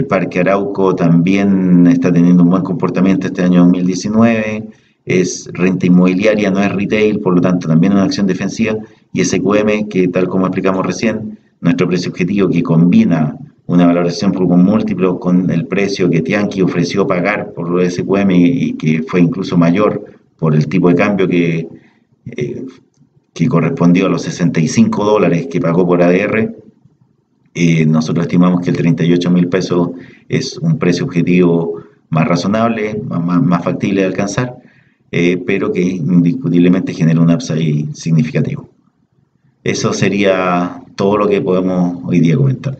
Parque Arauco también está teniendo un buen comportamiento este año 2019, es renta inmobiliaria, no es retail, por lo tanto también una acción defensiva. Y SQM, que tal como explicamos recién, nuestro precio objetivo que combina una valoración por un múltiplo con el precio que Tianqi ofreció pagar por lo de SQM y que fue incluso mayor por el tipo de cambio que correspondió a los $65 que pagó por ADR. Nosotros estimamos que el 38.000 pesos es un precio objetivo más razonable, más factible de alcanzar, pero que indiscutiblemente genera un upside significativo. Eso sería todo lo que podemos hoy día comentar.